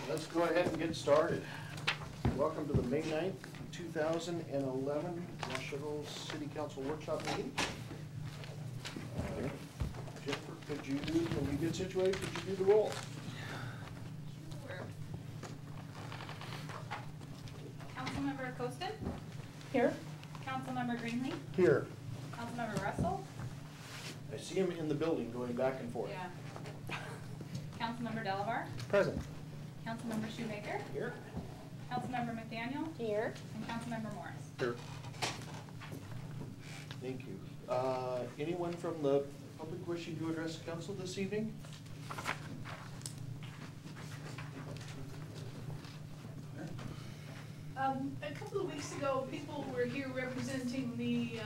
Let's go ahead and get started. Welcome to the May 9th, 2011 National City Council Workshop meeting. Jennifer, could you, when you get situated, could you do the roll? Sure. Councilmember Costin? Here. Councilmember Greenlee? Here. Councilmember Russell? I see him in the building going back and forth. Yeah. Councilmember Delavar? Present. Councilmember Shoemaker? Here. Councilmember McDaniel? Here. And Councilmember Morris? Here. Thank you. Anyone from the public wishing to address the council this evening? A couple of weeks ago, people were here representing the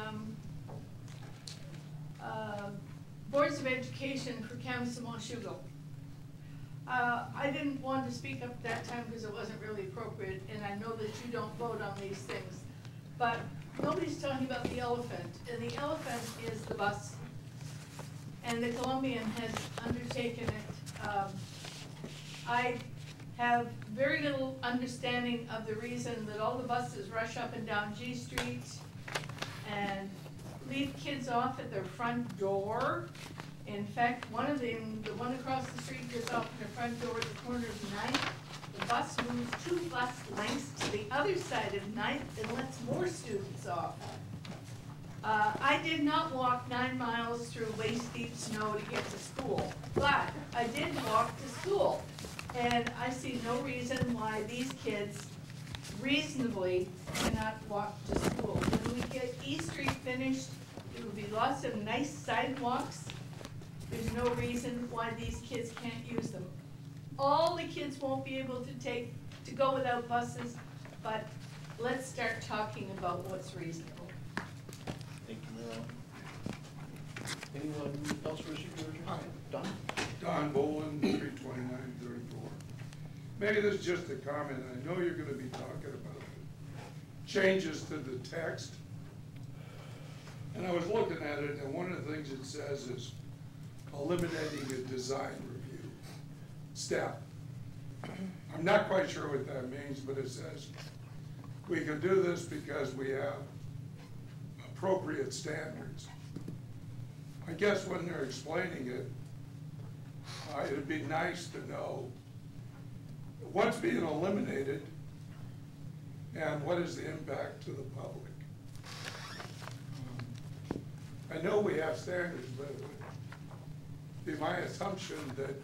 boards of education for Camas and Washougal. I didn't want to speak up at that time because it wasn't really appropriate, and I know that you don't vote on these things. But nobody's talking about the elephant, and the elephant is the bus. And the Colombian has undertaken it. I have very little understanding of the reason that all the buses rush up and down G Street and leave kids off at their front door. In fact, one of them, the one across the street, gets off in the front door at the corner of 9th. The bus moves 2 bus lengths to the other side of 9th and lets more students off. I did not walk 9 miles through waist-deep snow to get to school, but I did walk to school. And I see no reason why these kids reasonably cannot walk to school. When we get E Street finished, there will be lots of nice sidewalks. There's no reason why these kids can't use them. All the kids won't be able to go without buses, but let's start talking about what's reasonable. Thank you, Marilyn. Anyone else wishing to address? Hi. Don? Don Boland, 32934. Maybe this is just a comment. I know you're going to be talking about changes to the text. And I was looking at it, and one of the things it says is eliminating a design review step. I'm not quite sure what that means, but it says we can do this because we have appropriate standards. I guess when they're explaining it, it'd be nice to know what's being eliminated and what is the impact to the public. I know we have standards, but it would be my assumption that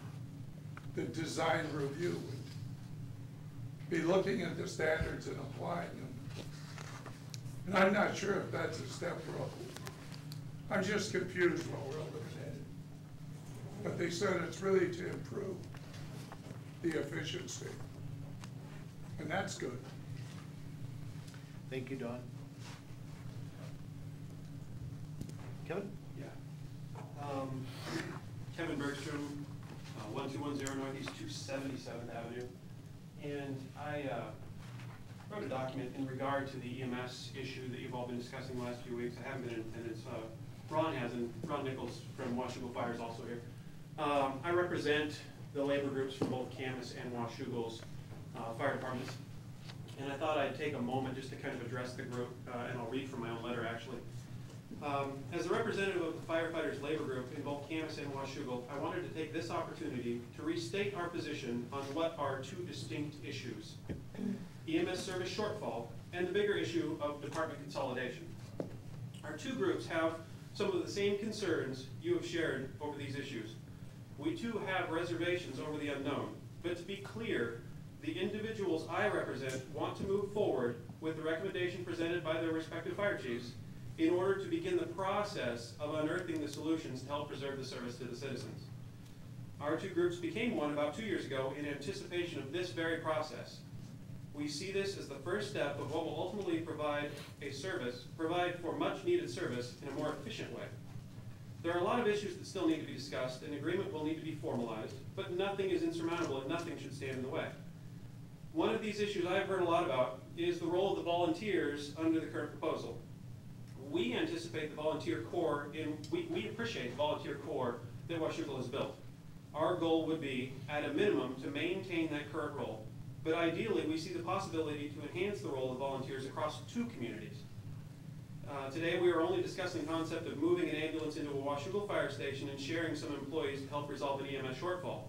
the design review would be looking at the standards and applying them. And I'm not sure if that's a step wrong. I'm just confused while we're looking at it. But they said it's really to improve the efficiency. And that's good. Thank you, Don. Kevin? Yeah. Kevin Bergstrom, 1210 Northeast 277th Avenue. And I wrote a document in regard to the EMS issue that you've all been discussing the last few weeks. I haven't been in attendance. Ron has, and Ron Nichols from Washougal Fire is also here. I represent the labor groups from both Camas and Washougal's fire departments. And I thought I'd take a moment just to kind of address the group, and I'll read from my own letter actually. As a representative of the firefighters labor group in both Camas and Washougal, I wanted to take this opportunity to restate our position on what are two distinct issues: EMS service shortfall and the bigger issue of department consolidation. Our two groups have some of the same concerns you have shared over these issues. We too have reservations over the unknown, but to be clear, the individuals I represent want to move forward with the recommendation presented by their respective fire chiefs in order to begin the process of unearthing the solutions to help preserve the service to the citizens. Our two groups became one about 2 years ago in anticipation of this very process. We see this as the first step of what will ultimately provide for much needed service in a more efficient way. There are a lot of issues that still need to be discussed, and agreement will need to be formalized, but nothing is insurmountable and nothing should stand in the way. One of these issues I've heard a lot about is the role of the volunteers under the current proposal. We anticipate the volunteer corps, we appreciate the volunteer corps that Washougal has built. Our goal would be, at a minimum, to maintain that current role, but ideally, we see the possibility to enhance the role of volunteers across 2 communities. Today, we are only discussing the concept of moving an ambulance into a Washougal fire station and sharing some employees to help resolve an EMS shortfall.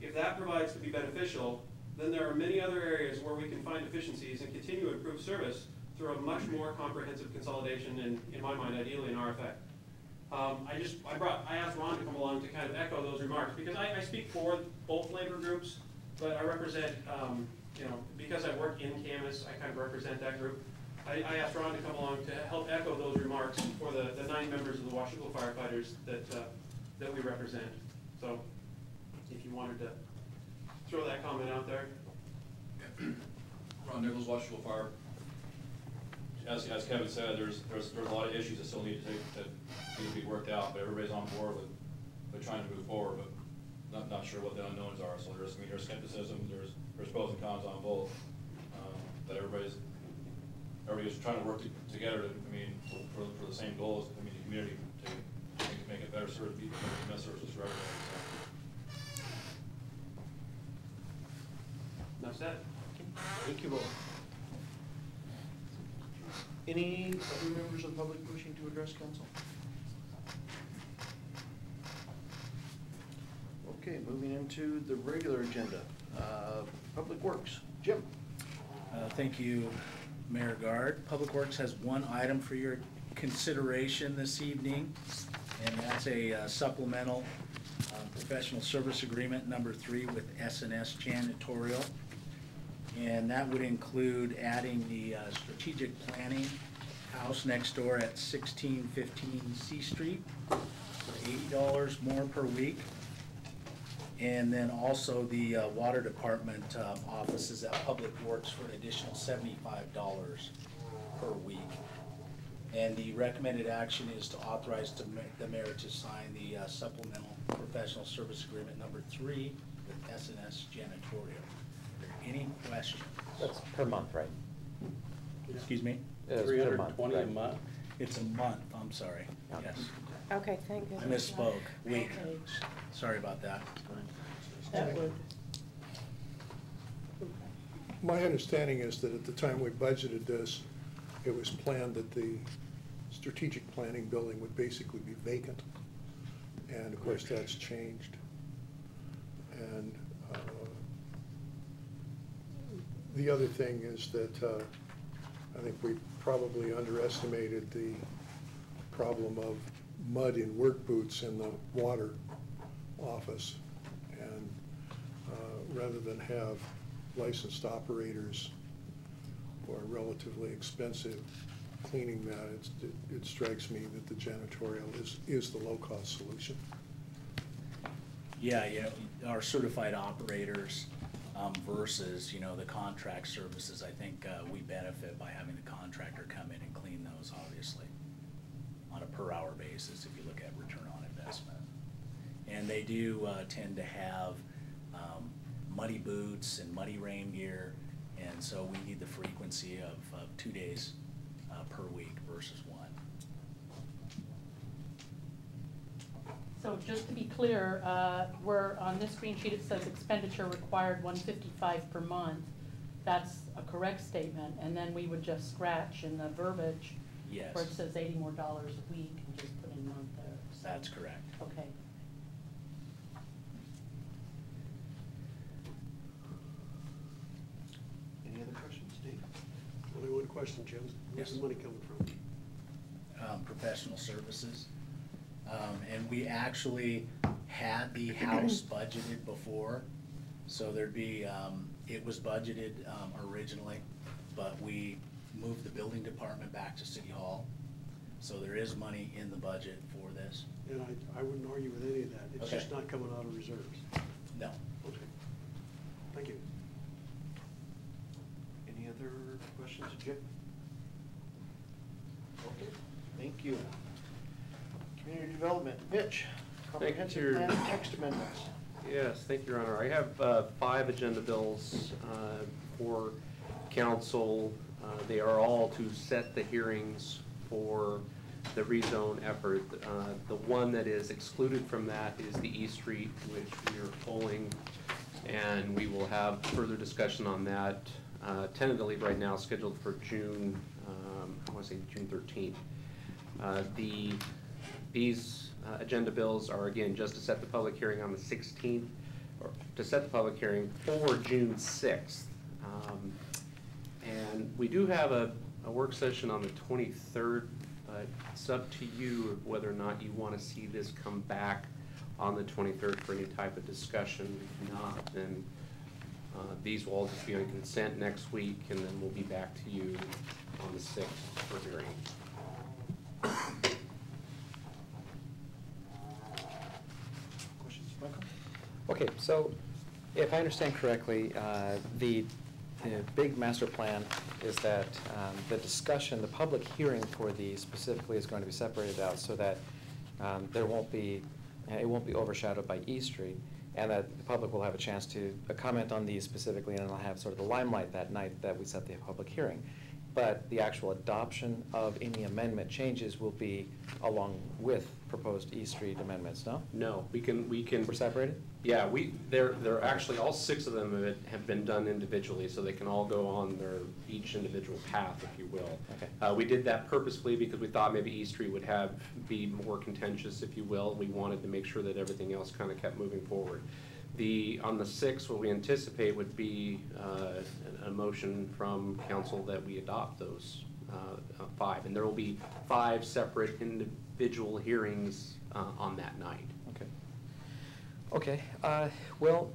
If that provides to be beneficial, then there are many other areas where we can find efficiencies and continue to improve service through a much more comprehensive consolidation and, in my mind, ideally an RFA. I asked Ron to come along to kind of echo those remarks, because I speak for both labor groups, but I represent, because I work in Camas, I kind of represent that group. I asked Ron to come along to help echo those remarks for the 9 members of the Washougal firefighters that we represent. So, if you wanted to throw that comment out there. Ron Nichols, Washougal Fire. As Kevin said, there's a lot of issues that still need to be worked out, but everybody's on board with trying to move forward, but not sure what the unknowns are. So there's skepticism, there's pros and cons on both. But everybody's trying to work together to, for the same goals, the community, to make it better service, be best services for everybody. So. Enough said. Thank you both. Any other members of the public wishing to address council? Okay, moving into the regular agenda. Public Works, Jim. Thank you, Mayor Guard. Public Works has one item for your consideration this evening, and that's a supplemental professional service agreement number 3 with S&S Janitorial. And that would include adding the strategic planning house next door at 1615 C Street for $80 more per week. And then also the water department offices at Public Works for an additional $75 per week. And the recommended action is to authorize the mayor to sign the supplemental professional service agreement number 3 with S&S Janitorial. Any questions? That's per month, right? Excuse me? It's per month, $320 a right? month? It's a month, I'm sorry. Yeah. Yes. Okay, thank I you. misspoke. Week. Okay. Sorry about that. That would, My understanding is that at the time we budgeted this, it was planned that the strategic planning building would basically be vacant. And of course, that's changed. And the other thing is that I think we probably underestimated the problem of mud in work boots in the water office. And rather than have licensed operators who are relatively expensive cleaning that, it strikes me that the janitorial is the low-cost solution. Yeah, our certified operators versus, the contract services, I think we benefit by having the contractor come in and clean those, obviously, on a per-hour basis if you look at return on investment. And they do tend to have muddy boots and muddy rain gear, and so we need the frequency of 2 days per week versus 1. so just to be clear, we're, on this green sheet, it says expenditure required $155 per month. That's a correct statement, and then we would just scratch in the verbiage Yes, where it says $80 more a week and just put in month there. So- that's correct. Okay. Any other questions, Dave? Only one question, Jim. Where's Yes. the money coming from? Professional services. And we actually had the house budgeted before, so there'd be, it was budgeted originally, but we moved the building department back to City Hall. So there is money in the budget for this. And I wouldn't argue with any of that. It's Okay. just not coming out of reserves. No. Okay. Thank you. Any other questions, Jim? Okay, thank you. Community Development, Mitch, comprehensive Your- plan text amendments. Yes, thank you, Your Honor. I have 5 agenda bills for council. They are all to set the hearings for the rezone effort. The one that is excluded from that is the East Street, which we are pulling, and we will have further discussion on that, tentatively right now scheduled for June, I want to say June 13th. These agenda bills are, again, just to set the public hearing on the 16th, or to set the public hearing for June 6th. And we do have a work session on the 23rd, but it's up to you whether or not you want to see this come back on the 23rd for any type of discussion. If not, then these will all just be on consent next week, and then we'll be back to you on the 6th for hearing. Questions, Michael? Okay, so if I understand correctly, the big master plan is that the discussion, the public hearing for these specifically is going to be separated out so that it won't be overshadowed by E Street, and that the public will have a chance to comment on these specifically, and it'll have sort of the limelight that night that we set the public hearing. But the actual adoption of any amendment changes will be along with proposed E Street amendments, no? No, we can. We're separated? Yeah, they're actually, all 6 of them have been done individually, so they can all go on their each individual path, if you will. Okay. We did that purposefully because we thought maybe East Street would be more contentious, if you will. We wanted to make sure that everything else kind of kept moving forward. On the 6th, what we anticipate would be a motion from council that we adopt those 5, and there will be 5 separate individual hearings on that night. Okay, well,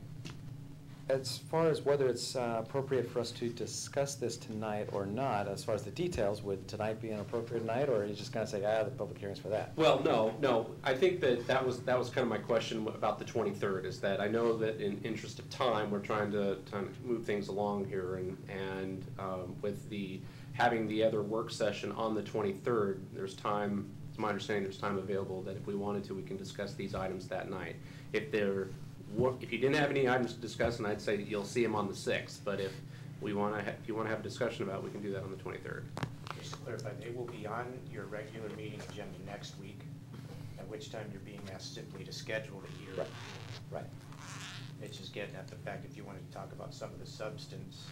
as far as whether it's appropriate for us to discuss this tonight or not, as far as the details, would tonight be an appropriate night, or are you just gonna say, the public hearing's for that? Well, no, I think that was kind of my question about the 23rd, is that I know that in interest of time, we're trying to move things along here, and with having the other work session on the 23rd, there's time, it's my understanding there's time available that if we wanted to, we can discuss these items that night. If you didn't have any items to discuss, and I'd say that you'll see them on the 6th, but if you want to have a discussion about it, we can do that on the 23rd. Just to clarify, they will be on your regular meeting agenda next week, at which time you're being asked simply to schedule the hearing. Right. It's just getting at the fact, if you wanted to talk about some of the substance,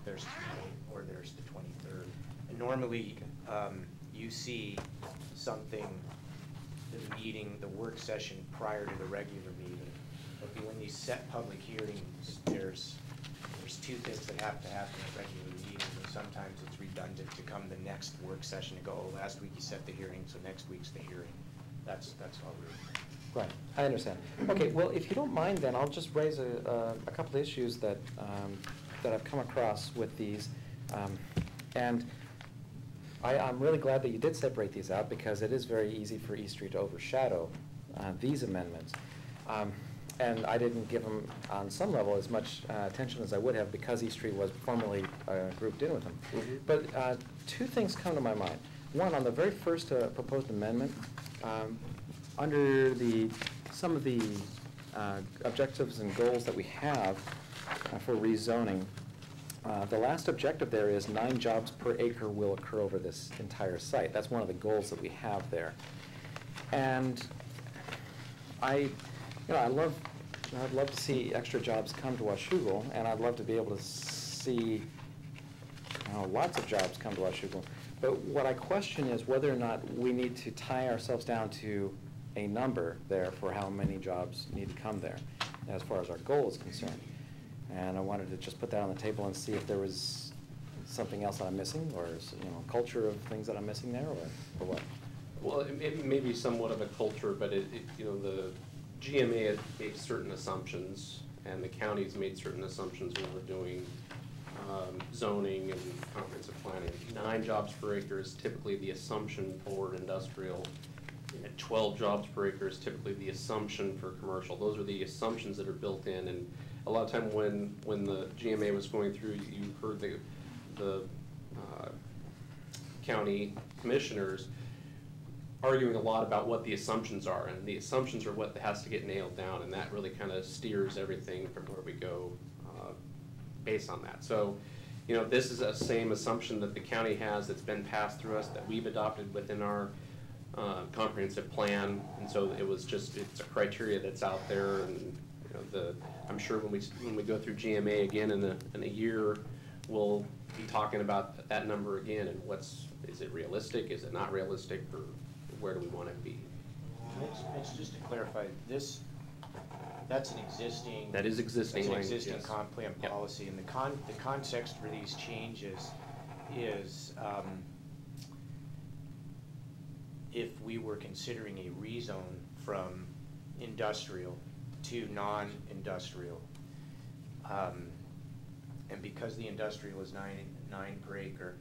there's tonight, or there's the 23rd. And normally, you see something, the meeting, the work session prior to the regular meeting. But when these set public hearings, there's 2 things that have to happen at regular meetings, and sometimes it's redundant to come the next work session and go, oh, last week you set the hearing, so next week's the hearing. That's all we're. Right, I understand. Okay, well, if you don't mind, then I'll just raise a couple of issues that I've come across with these, and I'm really glad that you did separate these out, because it is very easy for East Street to overshadow these amendments. And I didn't give them, on some level, as much attention as I would have, because East Street was formerly grouped in with them. Mm-hmm. But 2 things come to my mind. One, on the very first proposed amendment, under some of the objectives and goals that we have for rezoning, the last objective there is 9 jobs per acre will occur over this entire site. That's one of the goals that we have there. And I'd love to see extra jobs come to Washougal, and I'd love to be able to see lots of jobs come to Washougal. But what I question is whether or not we need to tie ourselves down to a number there for how many jobs need to come there, as far as our goal is concerned. And I wanted to just put that on the table and see if there was something else that I'm missing, or culture of things that I'm missing there, or what. Well, it may be somewhat of a culture, but the GMA has made certain assumptions, and the county's made certain assumptions when we're doing zoning and comprehensive planning. 9 jobs per acre is typically the assumption for industrial. 12 jobs per acre is typically the assumption for commercial. Those are the assumptions that are built in, and a lot of time when the GMA was going through, you heard the county commissioners arguing a lot about what the assumptions are, and the assumptions are what has to get nailed down, and that really kind of steers everything from where we go based on that. So you know, this is the same assumption that the county has that's been passed through us, that we've adopted within our comprehensive plan, and so it was just, it's a criteria that's out there, and, you know, I'm sure when we go through GMA again in a year, we'll be talking about that number again, and is it realistic, is it not realistic, or where do we want it to be? Mitch, just to clarify, that's an existing. That is existing That's an language, existing yes. comp plan Yep. policy, and the context for these changes is, if we were considering a rezone from industrial to non-industrial, and because the industrial is nine per acre,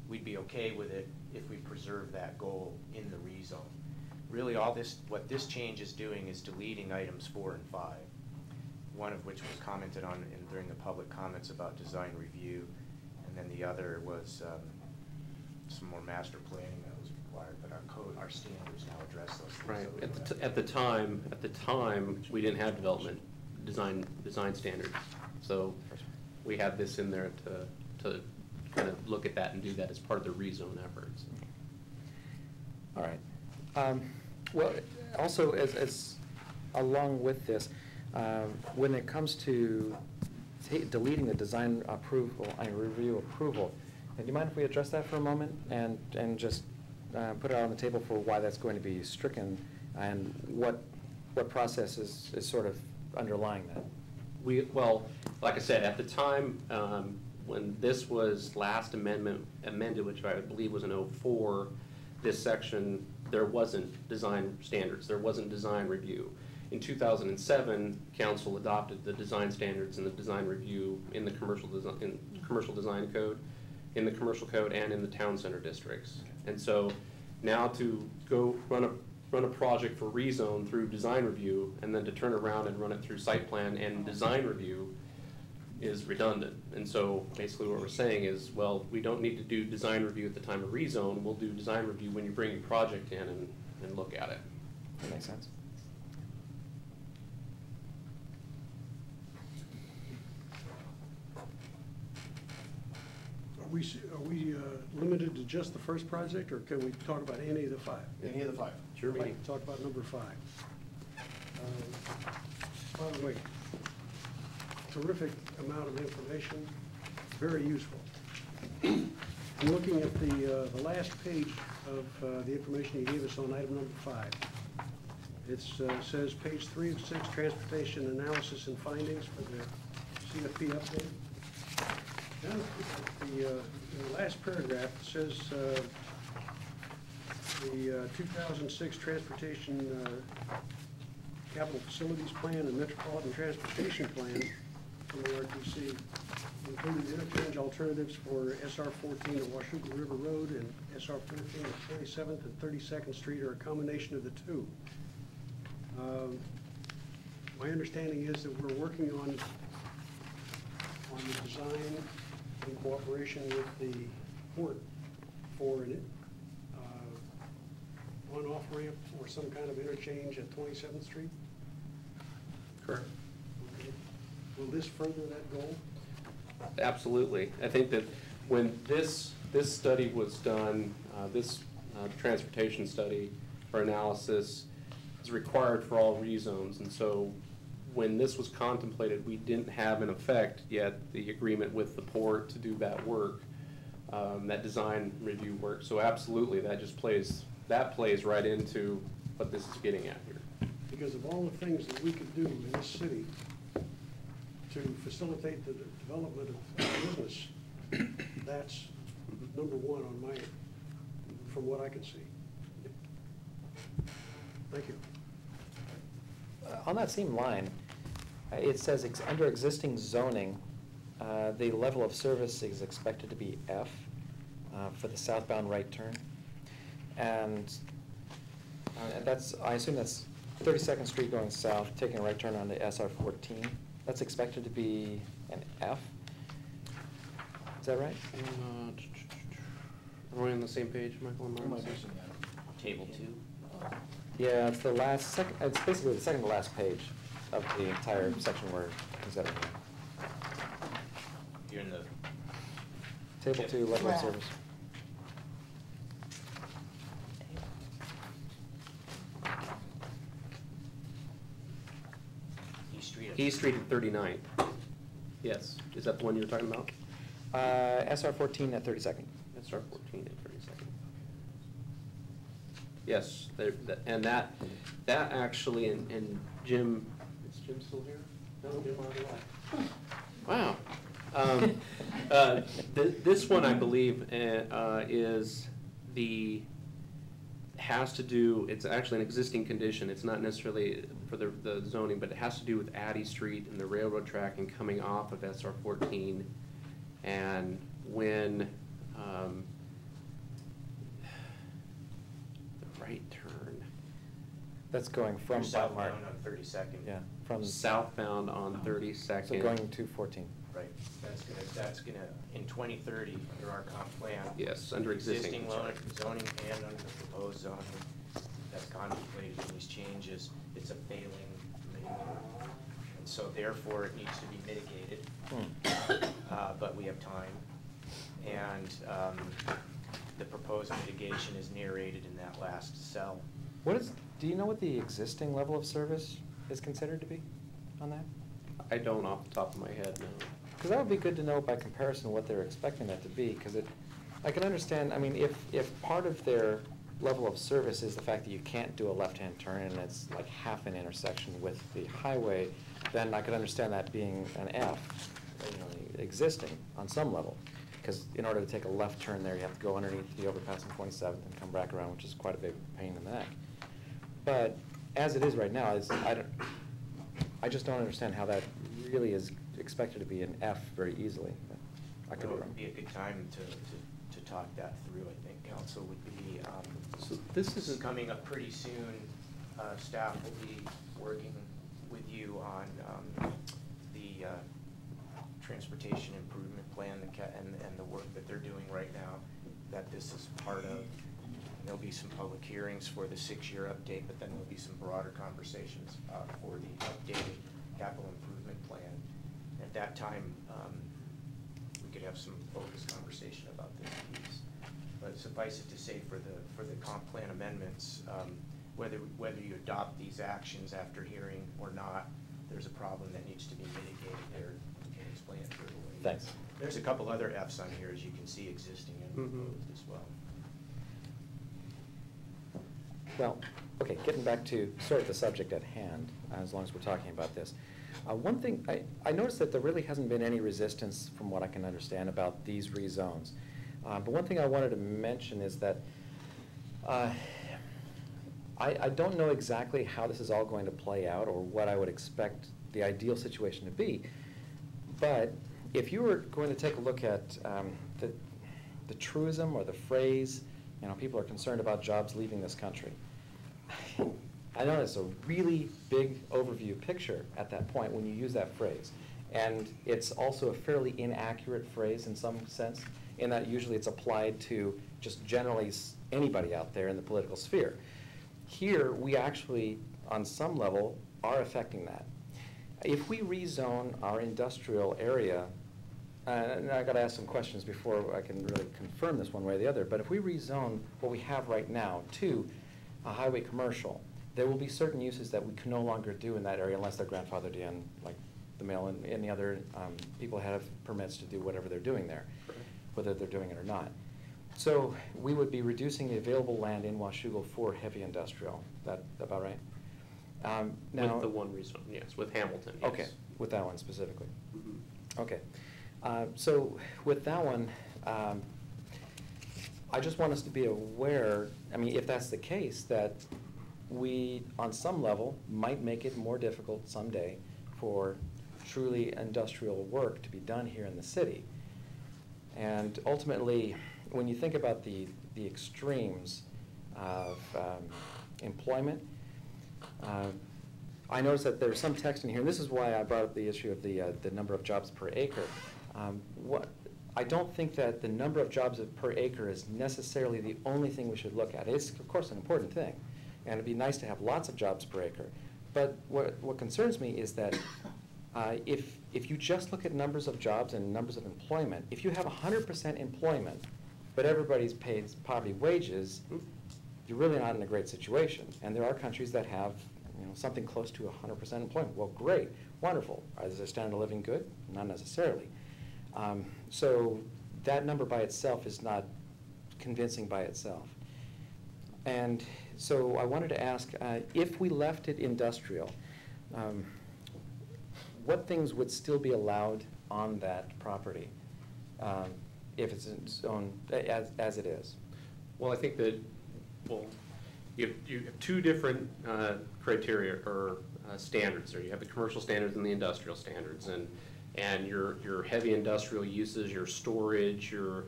we'd be okay with it if we preserve that goal in the rezone. Really, what this change is doing is deleting items 4 and 5, one of which was commented on during the public comments about design review, and then the other was some more master planning that was required, but our standards now address those things. Right. At the time, we didn't have development design standards, so we had this in there to kind of look at that and do that as part of the rezone efforts. All right. Well, also, as along with this, when it comes to deleting the design approval and review approval, do you mind if we address that for a moment and just put it out on the table for why that's going to be stricken and what process is sort of underlying that? Well, like I said, at the time, when this was last amended, which I believe was in '04, this section, there wasn't design standards, there wasn't design review. In 2007, council adopted the design standards and the design review in the commercial design code, in the commercial code, and in the town center districts. And so now to go run a project for rezone through design review and then to turn around and run it through site plan and design review is redundant. And so basically what we're saying is, well, we don't need to do design review at the time of rezone, we'll do design review when you bring your project in and look at it. That makes sense. Are we limited to just the first project, or can we talk about any of the 5? Any of the 5? Sure, I'd like to talk about number 5. By the way, terrific amount of information, very useful. I'm looking at the last page of the information you gave us on item number 5. It says page 3 of 6, transportation analysis and findings for the CFP update. Down in the last paragraph, it says the 2006 transportation capital facilities plan and metropolitan transportation plan from the RTC included interchange alternatives for SR 14 at Washougal River Road and SR 14 at 27th and 32nd Street, or a combination of the two. My understanding is that we're working on the design in cooperation with the port for an on-off ramp or some kind of interchange at 27th Street. Correct. Will this further that goal? Absolutely. I think that when this study was done, this transportation study or analysis is required for all rezones, and so when this was contemplated, we didn't have in effect yet the agreement with the port to do that work, that design review work. So absolutely, that plays right into what this is getting at here. Because of all the things that we could do in this city to facilitate the development of business, that's number one on my, from what I can see. Thank you. On that same line, it says under existing zoning, the level of service is expected to be F for the southbound right turn. And I assume that's 32nd Street going south, taking a right turn onto SR 14. That's expected to be an F? Is that right? Are we on the same page, Michael and Mark? Table 2. Yeah, it's the last, it's basically the second to last page of the entire section we're considering. You're in the, Table 2, level of Right. service. East Street. East Street at 39th. Yes, is that the one you were talking about? SR 14 at 32nd. Let's start 14 at 32nd. Yes, and that actually, and Jim, is Jim still here? No, Jim already left. Wow. This one, I believe, is has to do, it's actually an existing condition. It's not necessarily for the zoning, but it has to do with Addy Street and the railroad track and coming off of SR 14. And when the right turn. That's going from From southbound Martin. on 32nd. Yeah, from. Southbound on 32nd. So going to 14. Right, that's gonna, in 2030, under our comp plan. Yes, under existing. Zoning and under the proposed zoning that's contemplated in these changes, it's a failing minimum. And so therefore, it needs to be mitigated, but we have time. And the proposed mitigation is narrated in that last cell. Do you know what the existing level of service is considered to be on that? I don't off the top of my head, no. Because that would be good to know by comparison what they're expecting that to be, because I can understand, I mean, if part of their level of service is the fact that you can't do a left-hand turn and it's like half an intersection with the highway, then I could understand that being an F, existing on some level. Because in order to take a left turn there, you have to go underneath the overpass on 27th and come back around, which is quite a big pain in the neck. But as it is right now, I just don't understand how that really is expected to be an F very easily. I could be Well, wrong. it would be a good time to talk that through, I think. Council would be, So this isn't coming up pretty soon. Staff will be working with you on the transportation improvement plan and the work that they're doing right now, that this is part of. There'll be some public hearings for the 6-year update, but then there'll be some broader conversations for the updated capital improvement plan. At that time, we could have some focused conversation about this piece. But suffice it to say, for the comp plan amendments, whether you adopt these actions after hearing or not, there's a problem that needs to be mitigated there. We can explain it further. Thanks. There's a couple other Fs on here, as you can see, existing and proposed as well. Well, okay, getting back to sort of the subject at hand, as long as we're talking about this. One thing, I noticed that there really hasn't been any resistance, from what I can understand, about these rezones. But one thing I wanted to mention is that I don't know exactly how this is all going to play out or what I would expect the ideal situation to be. But if you were going to take a look at the truism or the phrase, people are concerned about jobs leaving this country. I know it's a really big overview picture at that point when you use that phrase. And it's also a fairly inaccurate phrase in some sense, in that usually it's applied to just generally anybody out there in the political sphere. Here, we actually, on some level, are affecting that. If we rezone our industrial area, and I got to ask some questions before I can really confirm this one way or the other, but if we rezone what we have right now to a highway commercial, there will be certain uses that we can no longer do in that area unless they're grandfathered in, like the mill and any other people have permits to do whatever they're doing there, whether they're doing it or not. So we would be reducing the available land in Washougal for heavy industrial. That about right? Now, with the one rezone, yes, with Hamilton, yes. Okay, with that one specifically. Mm-hmm. Okay. So with that one, I just want us to be aware, I mean, if that's the case, that we, on some level, might make it more difficult someday for truly industrial work to be done here in the city. And ultimately, when you think about the extremes of employment, I noticed that there's some text in here, and this is why I brought up the issue of the number of jobs per acre. I don't think that the number of jobs per acre is necessarily the only thing we should look at. It's, of course, an important thing, and it'd be nice to have lots of jobs per acre. But what concerns me is that If you just look at numbers of jobs and numbers of employment, if you have 100% employment, but everybody's paid poverty wages, you're really not in a great situation. And there are countries that have, something close to 100% employment. Well, great, wonderful. Is their standard of living good? Not necessarily. So that number by itself is not convincing by itself. And so I wanted to ask, if we left it industrial, what things would still be allowed on that property if it's zoned as it is? Well, I think that, you have two different criteria or standards there. You have the commercial standards and the industrial standards, and your heavy industrial uses, your storage, your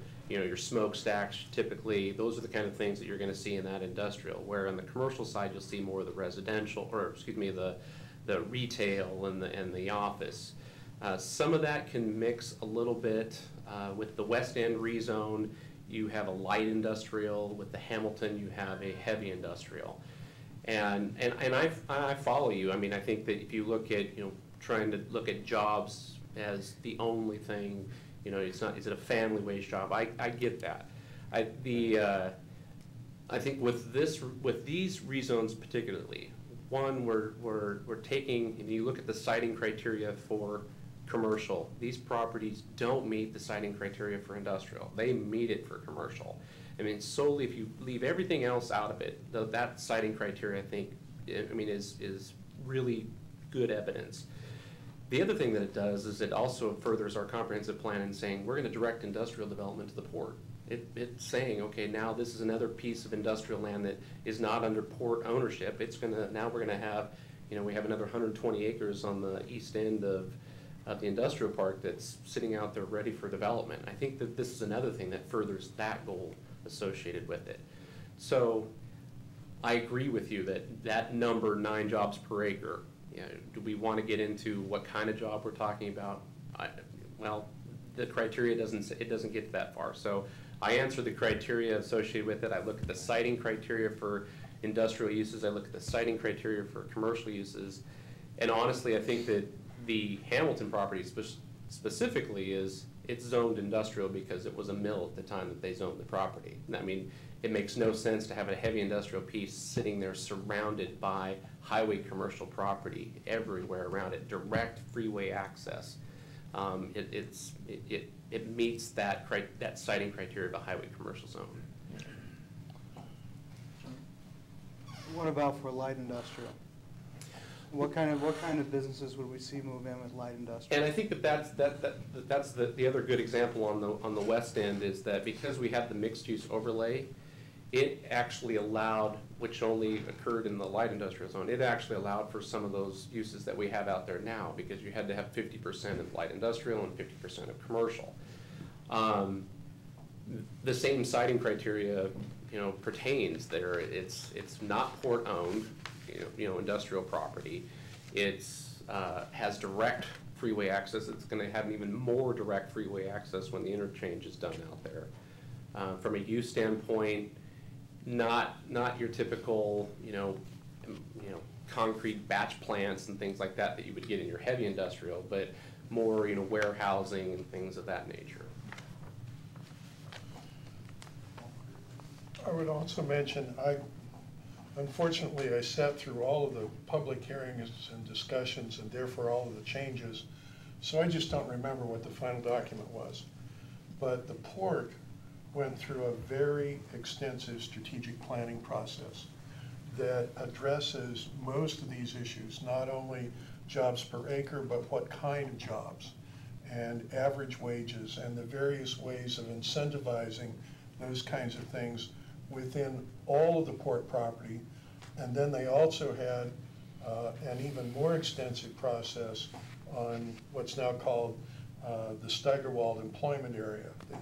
smokestacks, typically, those are the kind of things that you're going to see in that industrial. Where on the commercial side, you'll see more of the residential, or excuse me, the retail and the office. Some of that can mix a little bit with the West End rezone. You have a light industrial. With the Hamilton, you have a heavy industrial. And I follow you. I mean, I think that if you look at, trying to look at jobs as the only thing, it's not, is it a family wage job? I get that. I think with these rezones particularly, one, we're taking, and you look at the siting criteria for commercial, these properties don't meet the siting criteria for industrial. They meet it for commercial. I mean, solely if you leave everything else out of it, that siting criteria, I think, is really good evidence. The other thing that it does is it also furthers our comprehensive plan in saying we're going to direct industrial development to the port. It's saying, okay, now this is another piece of industrial land that is not under port ownership. Now we're going to have, we have another 120 acres on the east end of the industrial park that's sitting out there ready for development. I think that this is another thing that furthers that goal associated with it. So I agree with you that number, 9 jobs per acre, do we want to get into what kind of job we're talking about? Well, the criteria doesn't get that far. So I answer the criteria associated with it. I look at the siting criteria for industrial uses. I look at the siting criteria for commercial uses. And honestly, I think that the Hamilton property specifically it's zoned industrial because it was a mill at the time that they zoned the property. I mean, it makes no sense to have a heavy industrial piece sitting there surrounded by highway commercial property everywhere around it, direct freeway access. It meets that siting criteria of a highway commercial zone. What about for light industrial? What kind of businesses would we see move in with light industrial? And I think that's the other good example on the west end is that because we have the mixed use overlay, it actually allowed, which only occurred in the light industrial zone, it actually allowed for some of those uses that we have out there now because you had to have 50% of light industrial and 50% of commercial. The same siting criteria, pertains there. It's not port owned, industrial property. It's has direct freeway access. It's going to have even more direct freeway access when the interchange is done out there. From a use standpoint, not your typical, concrete batch plants and things like that you would get in your heavy industrial, but more, warehousing and things of that nature. I would also mention, unfortunately, I sat through all of the public hearings and discussions and therefore all of the changes, so I just don't remember what the final document was. But the port went through a very extensive strategic planning process that addresses most of these issues, not only jobs per acre, but what kind of jobs and average wages and the various ways of incentivizing those kinds of things within all of the port property. And then they also had an even more extensive process on what's now called the Steigerwald employment area, the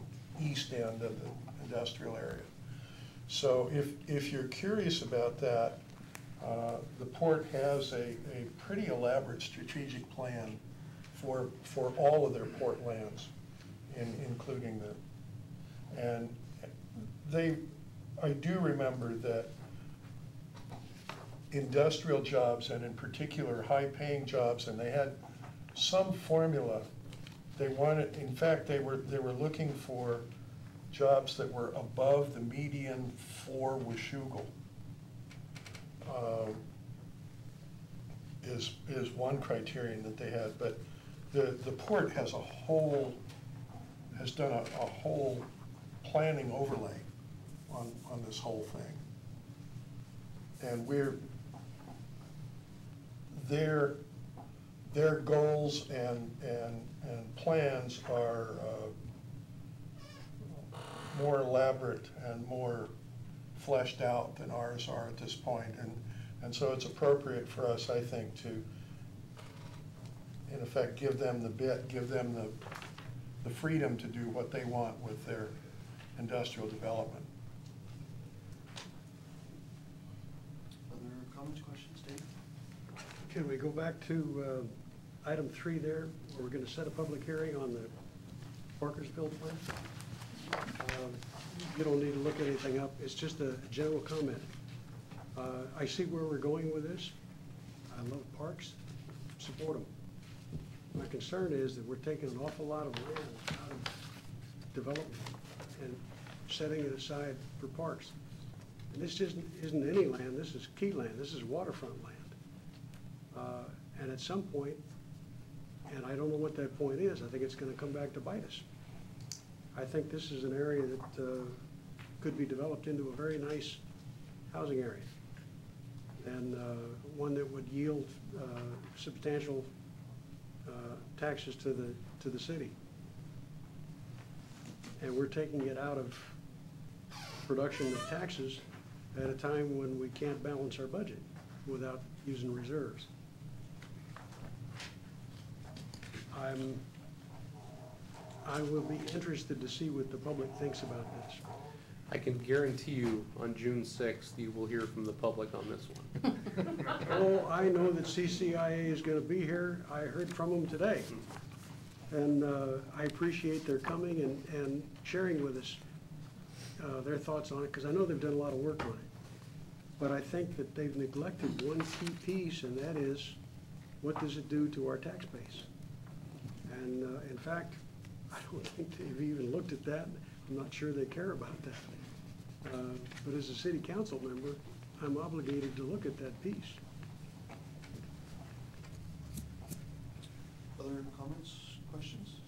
east end of the industrial area. So if you're curious about that, the port has a pretty elaborate strategic plan for all of their port lands, including them. And I do remember that industrial jobs, and in particular high-paying jobs, and they had some formula. They wanted, in fact, they were looking for jobs that were above the median for Washougal. Is one criterion that they had, but the port has done a whole planning overlay on this whole thing. And their goals and plans are more elaborate and more fleshed out than ours are at this point. And so it's appropriate for us, I think, to, in effect, give them the freedom to do what they want with their industrial development. Other comments, questions, Dave? Can we go back to item 3 there? We're going to set a public hearing on the Parkersville plan. You don't need to look anything up. It's just a general comment. I see where we're going with this. I love parks, support them. My concern is that we're taking an awful lot of land out of development and setting it aside for parks. And this isn't any land, this is key land, this is waterfront land. And at some point, and I don't know what that point is, I think it's gonna come back to bite us. I think this is an area that could be developed into a very nice housing area, and one that would yield substantial taxes to the city. And we're taking it out of production of taxes at a time when we can't balance our budget without using reserves. I will be interested to see what the public thinks about this. I can guarantee you on June 6th, you will hear from the public on this one. Oh, I know that CCIA is going to be here. I heard from them today. And I appreciate their coming and sharing with us their thoughts on it, because I know they've done a lot of work on it. But I think that they've neglected one key piece, and that is, what does it do to our tax base? And in fact, I don't think they've even looked at that. I'm not sure they care about that. But as a city council member, I'm obligated to look at that piece. Other comments, questions?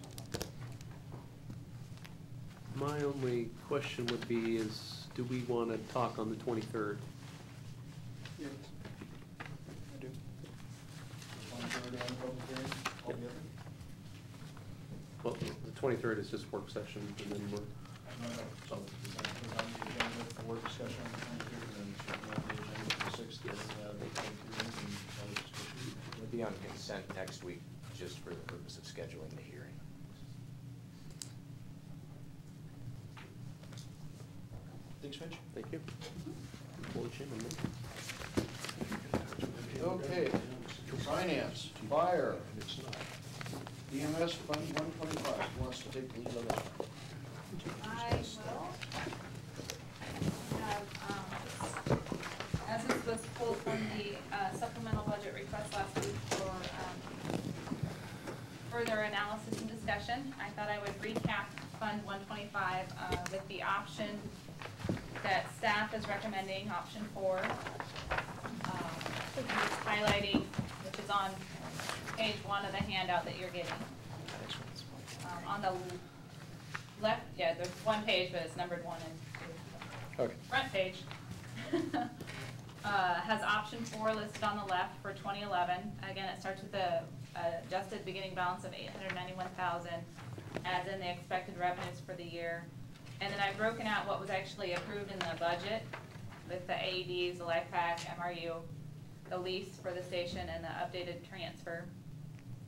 My only question would be is, do we want to talk on the 23rd? Yes. I do. Just 1/3 on the public hearing altogether? Well, the 23rd is just work session, and then we're... So, is that put on the agenda for work discussion on the 23rd, and then certainly on the agenda for the 6th, and the public hearings and other discussion? It'll be on consent next week, just for the purpose of scheduling the hearing. Thanks, Mitch. Thank you. Board Chairman, Okay, finance, fire, EMS Fund 125, who wants to take the lead on this one? I will. As this was pulled from the supplemental budget request last week for further analysis and discussion, I thought I would recap Fund 125 with the option that staff is recommending, option 4. Just highlighting, which is on page 1 of the handout that you're getting. On the left, yeah, there's one page, but it's numbered 1 and 2. Okay. Front page has option 4 listed on the left for 2011. Again, it starts with the adjusted beginning balance of $891,000, adds in the expected revenues for the year, and then I've broken out what was actually approved in the budget with the AEDs, the life pack, MRU, the lease for the station, and the updated transfer.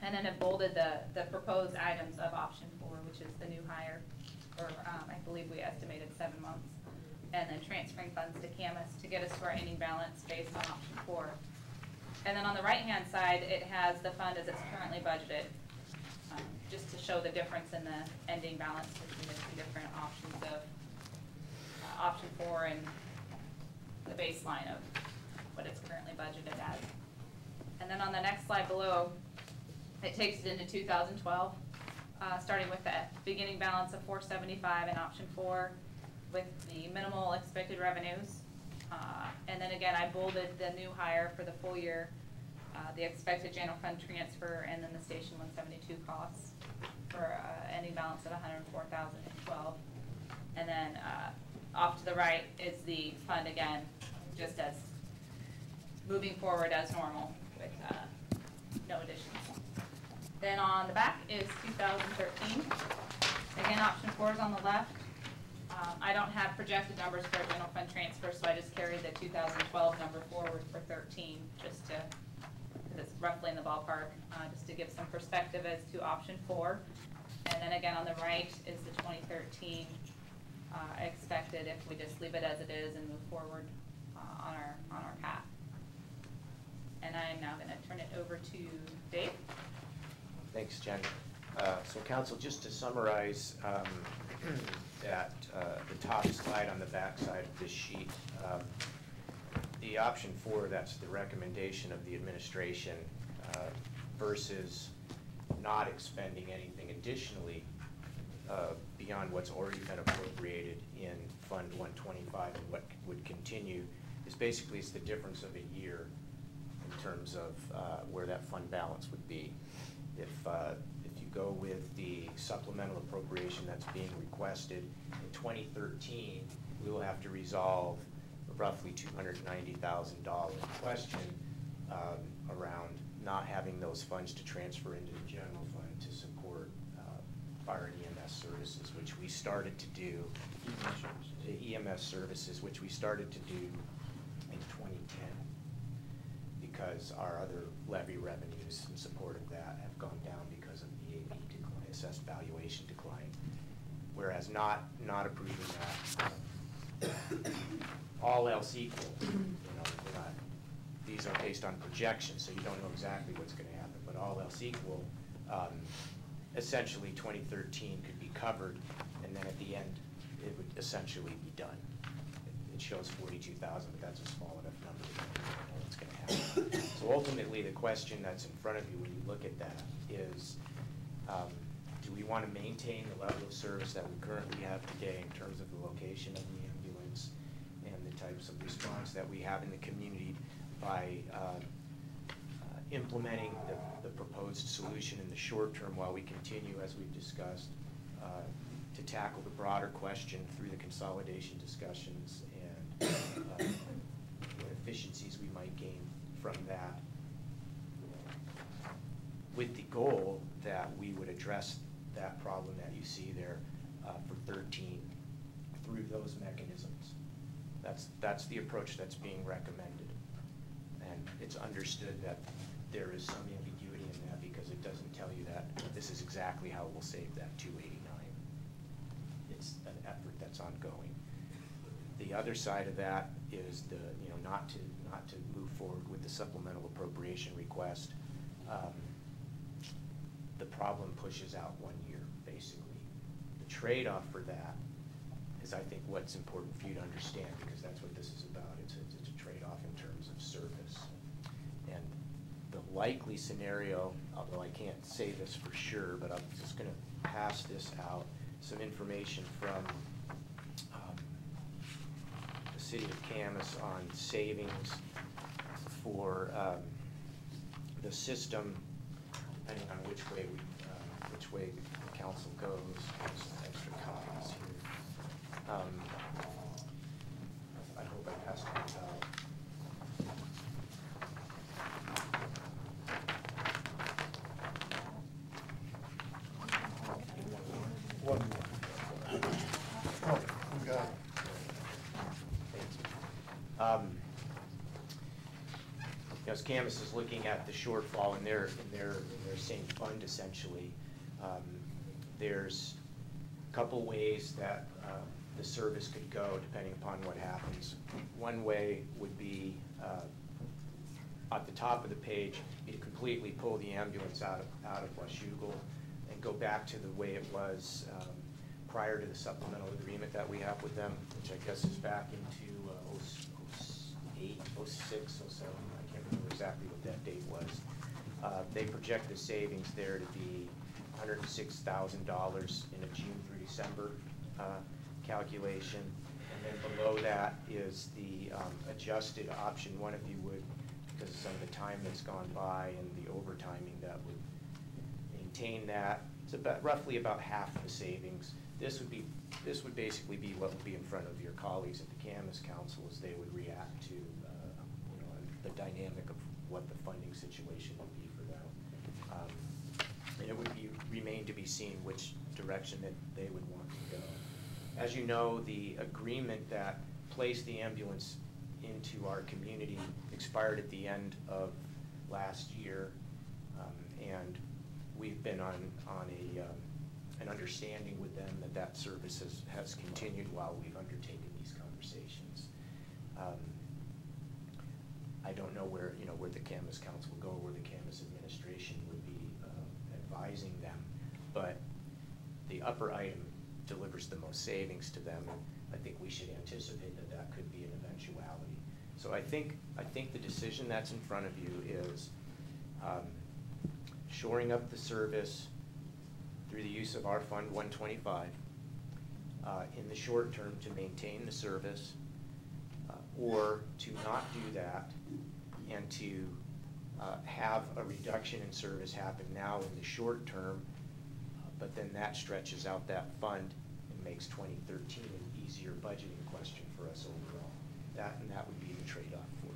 And then it bolded the proposed items of option 4, which is the new hire, or I believe we estimated 7 months, and then transferring funds to Camus to get us to our ending balance based on option 4. And then on the right-hand side, it has the fund as it's currently budgeted, just to show the difference in the ending balance between the 2 different options of option 4 and the baseline of what it's currently budgeted as. And then on the next slide below, It takes it into 2012, starting with that beginning balance of 475 in option 4 with the minimal expected revenues. And then again, I bolded the new hire for the full year, the expected general fund transfer, and then the station 172 costs for ending balance of 104,012. And then off to the right is the fund again, just as moving forward as normal with no additions. Then on the back is 2013. Again, option 4 is on the left. I don't have projected numbers for a general fund transfer, so I just carried the 2012 number forward for 13, just to, because it's roughly in the ballpark, just to give some perspective as to option 4. And then again on the right is the 2013 expected if we just leave it as it is and move forward on our path. And I'm now going to turn it over to Dave. Thanks, Jen. So council, just to summarize that the top slide on the back side of this sheet, the option 4, that's the recommendation of the administration versus not expending anything additionally beyond what's already been appropriated in Fund 125 and what would continue is basically it's the difference of a year in terms of where that fund balance would be. If you go with the supplemental appropriation that's being requested in 2013, we will have to resolve a roughly $290,000 question around not having those funds to transfer into the general fund to support fire and EMS services, which we started to do. The EMS services, which we started to do in 2010, because our other levy revenues in support of that have gone down because of the AB decline, assessed valuation decline. Whereas not approving that, all else equal, these are based on projections, so you don't know exactly what's going to happen, but all else equal, essentially 2013 could be covered, and then at the end, it would essentially be done. It shows 42,000, but that's a small enough number to know what's going to happen. So ultimately, the question that's in front of you when you look at that is, do we want to maintain the level of service that we currently have today in terms of the location of the ambulance and the types of response that we have in the community by implementing the proposed solution in the short term while we continue, as we've discussed, to tackle the broader question through the consolidation discussions and what efficiencies we might gain from that, with the goal that we would address that problem that you see there for 13 through those mechanisms. That's the approach that's being recommended. And it's understood that there is some ambiguity in that because it doesn't tell you that this is exactly how we'll save that 289. It's an effort that's ongoing. The other side of that is the not to move forward with the supplemental appropriation request. The problem pushes out 1 year, basically. The trade-off for that is, I think, what's important for you to understand, because that's what this is about. It's a trade-off in terms of service. And the likely scenario, although I can't say this for sure, but I'm just going to pass this out, some information from the city of Camas on savings for the system, depending on which way the council goes. There's some extra copies here. I hope I passed it out. One more. Oh, you got it. Thank you. As Camas is looking at the shortfall in their same fund, essentially, there's a couple ways that the service could go depending upon what happens. One way would be at the top of the page, you completely pull the ambulance out of Washougal and go back to the way it was prior to the supplemental agreement that we have with them, which I guess is back into 08, 06, 07. I can't remember exactly what that date was. They project the savings there to be $106,000 in a June through December calculation. And then below that is the adjusted option one, if you would, because of some of the time that's gone by and the overtiming that would maintain that. It's about roughly about half the savings. This would basically be what would be in front of your colleagues at the Camas Council as they would react to the dynamic of what the funding situation would be for them. And it would remain to be seen which direction that they would want to go. As you know, the agreement that placed the ambulance into our community expired at the end of last year, and we've been on an understanding with them that that service has continued while we've undertaken these conversations. I don't know where the Camas Council will go, where the Camas administration would be advising them, but the upper item delivers the most savings to them. I think we should anticipate that that could be an eventuality. So I think the decision that's in front of you is shoring up the service through the use of our Fund 125 in the short term to maintain the service, or to not do that and to have a reduction in service happen now in the short term, but then that stretches out that fund and makes 2013 an easier budgeting question for us overall. That would be the trade-off for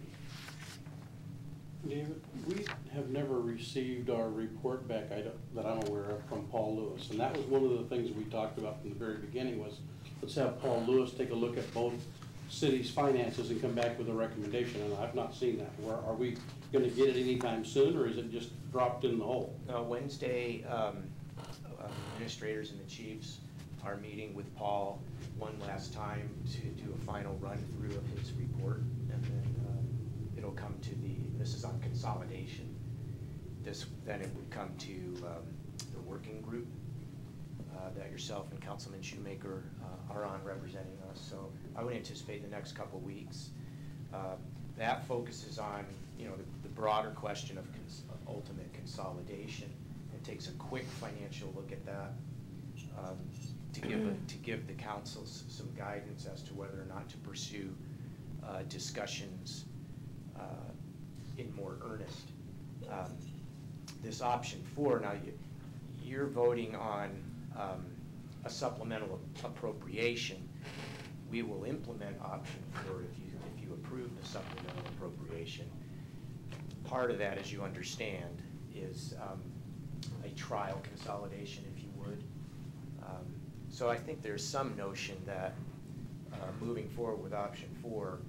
you. David, we have never received our report back, that I'm aware of, from Paul Lewis. And that was one of the things we talked about from the very beginning was, let's have Paul Lewis take a look at both cities' finances and come back with a recommendation. And I've not seen that. Are we going to get it anytime soon, or is it just dropped in the hole? Wednesday, administrators and the chiefs are meeting with Paul one last time to do a final run-through of his report, and then it'll come to this is on consolidation. Then it would come to the working group that yourself and Councilman Shoemaker are on representing us. So I would anticipate in the next couple of weeks. That focuses on the broader question of ultimate consolidation. It takes a quick financial look at that to give the councils some guidance as to whether or not to pursue discussions in more earnest. This option 4, now you're voting on a supplemental appropriation. We will implement option 4 if you approve the supplemental appropriation. Part of that, as you understand, is a trial consolidation, if you would. So I think there's some notion that moving forward with option 4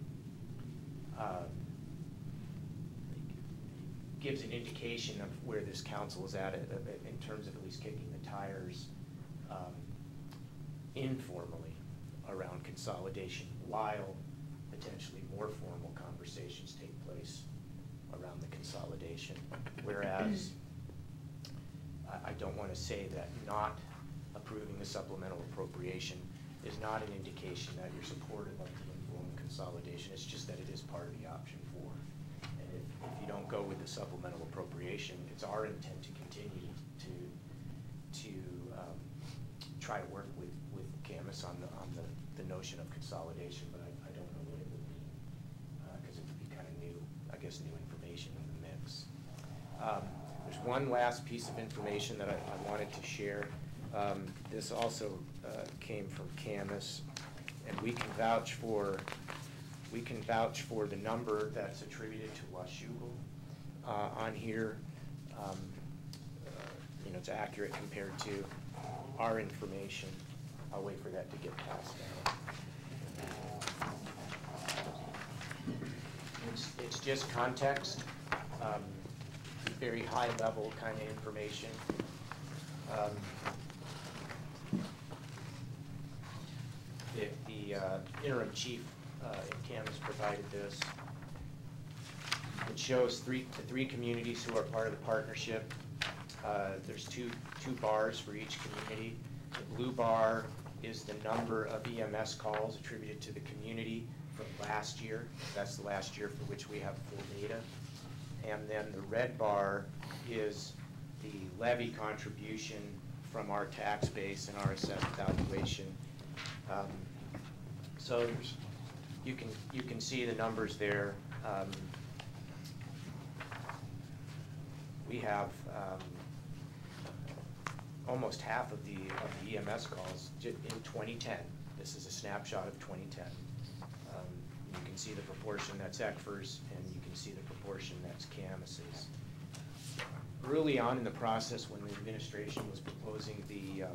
gives an indication of where this council is at in terms of at least kicking the tires informally around consolidation, while potentially more formal conversations take place around the consolidation. Whereas I don't want to say that not approving the supplemental appropriation is not an indication that you're supportive of the informal consolidation. It's just that it is part of the option 4. And if you don't go with the supplemental appropriation, it's our intent to continue to try to work with Camas on the notion of consolidation, but I don't know what it would mean, because it would be kind of new, I guess, new information in the mix. There's one last piece of information that I wanted to share. This also came from Camas, and we can vouch for the number that's attributed to Washougal on here. It's accurate compared to our information. I'll wait for that to get passed down. It's just context, very high level kind of information. The interim chief in Camas provided this. It shows the three communities who are part of the partnership. There's two bars for each community. The blue bar is the number of EMS calls attributed to the community from last year. That's the last year for which we have full data. And then the red bar is the levy contribution from our tax base and our assessed valuation. So you can see the numbers there. We have almost half of the EMS calls in 2010. This is a snapshot of 2010. You can see the proportion that's ECFR's, and you can see the proportion that's CAMUS's. Early on in the process, when the administration was proposing the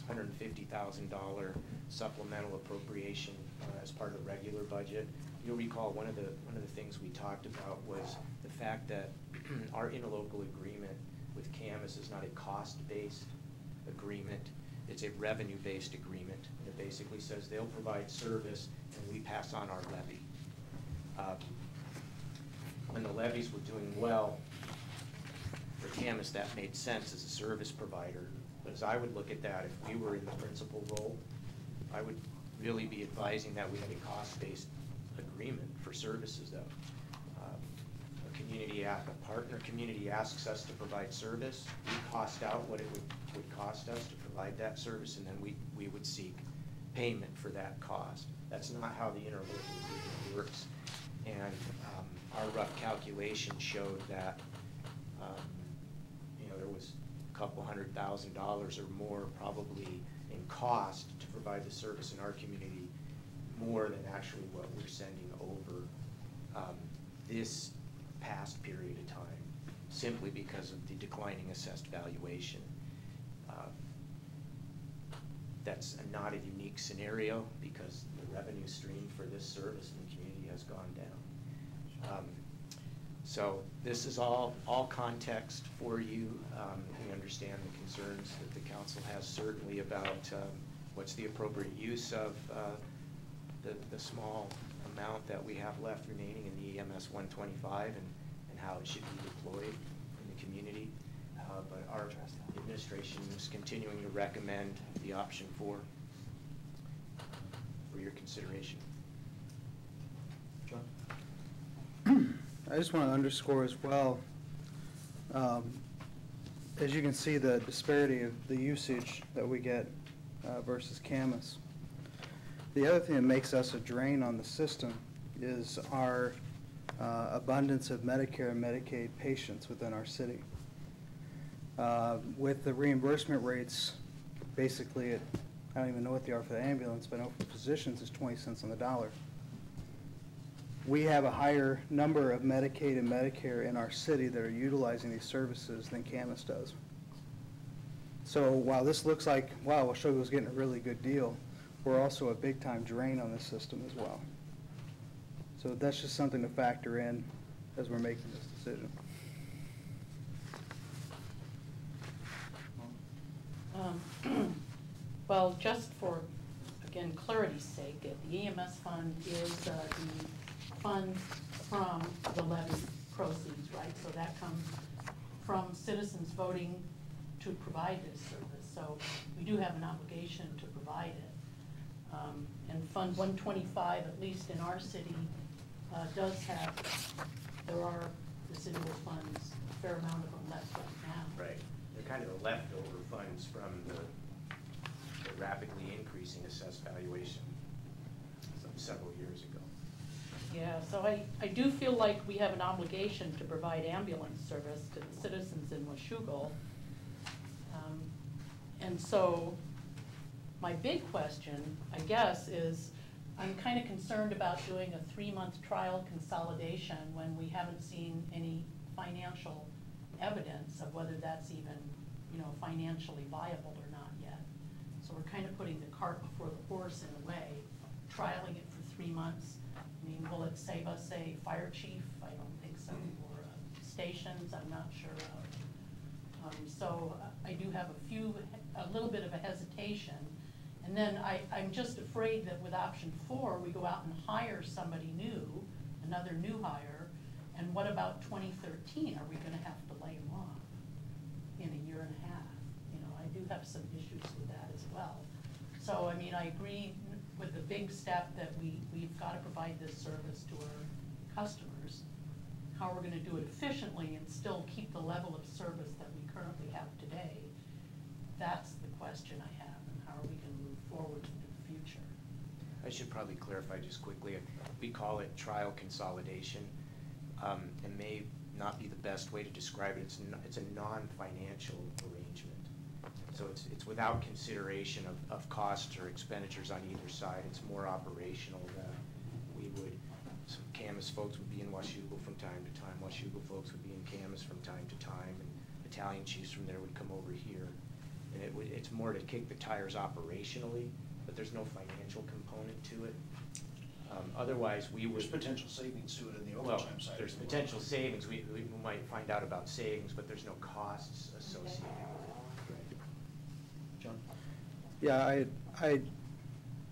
$150,000 supplemental appropriation as part of the regular budget, you'll recall one of the things we talked about was the fact that our interlocal agreement with CAMUS is not a cost-based agreement, it's a revenue-based agreement. It basically says they'll provide service and we pass on our levy. When the levies were doing well for CAMUS, that made sense as a service provider. But as I would look at that, if we were in the principal role, I would really be advising that we have a cost-based agreement for services though. A partner community asks us to provide service, we cost out what it would cost us to provide that service, and then we would seek payment for that cost. That's not how the interlocal agreement works. And our rough calculation showed that there was a couple $100,000 or more probably in cost to provide the service in our community, more than actually what we're sending over this past period of time, simply because of the declining assessed valuation. That's not a unique scenario because the revenue stream for this service in the community has gone down. So this is all context for you. We understand the concerns that the council has certainly about what's the appropriate use of the small amount that we have left remaining in the EMS 125 and how it should be deployed in the community. But our administration is continuing to recommend the option 4 for your consideration. John? I just want to underscore as well, as you can see, the disparity of the usage that we get versus CAMUS. The other thing that makes us a drain on the system is our abundance of Medicare and Medicaid patients within our city. With the reimbursement rates, basically, I don't even know what they are for the ambulance, but I know for physicians it's 20 cents on the dollar. We have a higher number of Medicaid and Medicare in our city that are utilizing these services than CAMUS does. So while this looks like, wow, Washougal's getting a really good deal, we're also a big-time drain on the system as well. So that's just something to factor in as we're making this decision. Well, just for, again, clarity's sake, the EMS fund is the fund from the levy proceeds, right? So that comes from citizens voting to provide this service. So we do have an obligation to provide it. And Fund 125, at least in our city, does have, there are residual funds, a fair amount of them left right now. Right. They're kind of the leftover funds from the rapidly increasing assessed valuation several years ago. Yeah, so I do feel like we have an obligation to provide ambulance service to the citizens in Washougal. And so my big question, I guess, is I'm kind of concerned about doing a 3-month trial consolidation when we haven't seen any financial evidence of whether that's even, financially viable or not yet. So we're kind of putting the cart before the horse in a way, trialing it for 3 months. I mean, will it save us a fire chief? I don't think so. Or stations, I'm not sure of. So I do have a little bit of a hesitation. And then I'm just afraid that with option 4, we go out and hire somebody new, another new hire. And what about 2013? Are we going to have to lay them off in a year and a half? I do have some issues with that as well. So, I mean, I agree with the big step that we've got to provide this service to our customers. how we're gonna do it efficiently and still keep the level of service that we currently have today. That's the question I have, and how are we gonna move forward into the future? I should probably clarify just quickly, we call it trial consolidation. It may not be the best way to describe it. It's a non-financial arrangement. So it's without consideration of costs or expenditures on either side. It's more operational that we would, some Camas folks would be in Washougal from time to time, Washougal folks would be in Camas from time to time, and battalion chiefs from there would come over here. And it's more to kick the tires operationally, but there's no financial component to it. Otherwise, we would. There's potential savings to it in the Well, overtime side. there's potential savings. We might find out about savings, but there's no costs associated with it. John? Yeah, I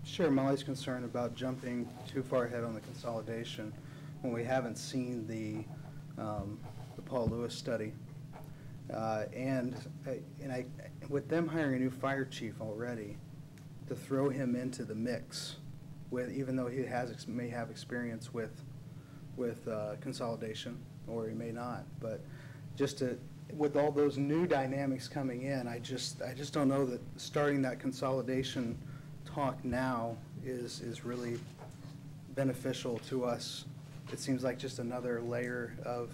share Molly's concern about jumping too far ahead on the consolidation when we haven't seen the Paul Lewis study. With them hiring a new fire chief already, to throw him into the mix, even though he may have experience with consolidation, or he may not, but with all those new dynamics coming in, I just don't know that starting that consolidation talk now is really beneficial to us. It seems like just another layer of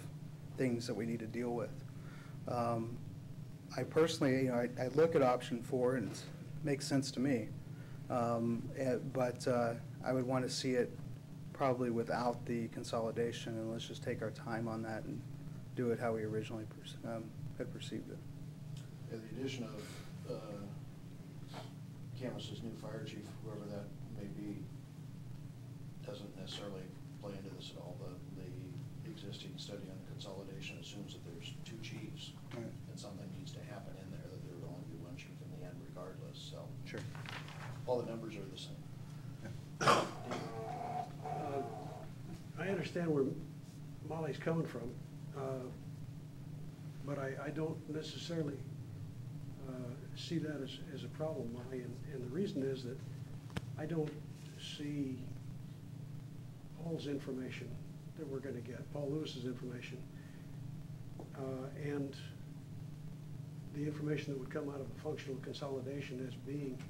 things that we need to deal with. I personally, I look at option 4 and it makes sense to me. But I would want to see it probably without the consolidation, and let's just take our time on that and do it how we originally had perceived it. Yeah, the addition of Camus's new fire chief, whoever that may be, doesn't necessarily play into this at all. The existing study on consolidation assumes that there's 2 chiefs, right, and something needs to happen in there, that there would only be 1 chief in the end regardless, so. Sure. All the numbers are the same. I understand where Molly's coming from, but I don't necessarily see that as a problem, Molly, and the reason is that I don't see Paul's information that we're going to get, Paul Lewis's information, and the information that would come out of a functional consolidation as being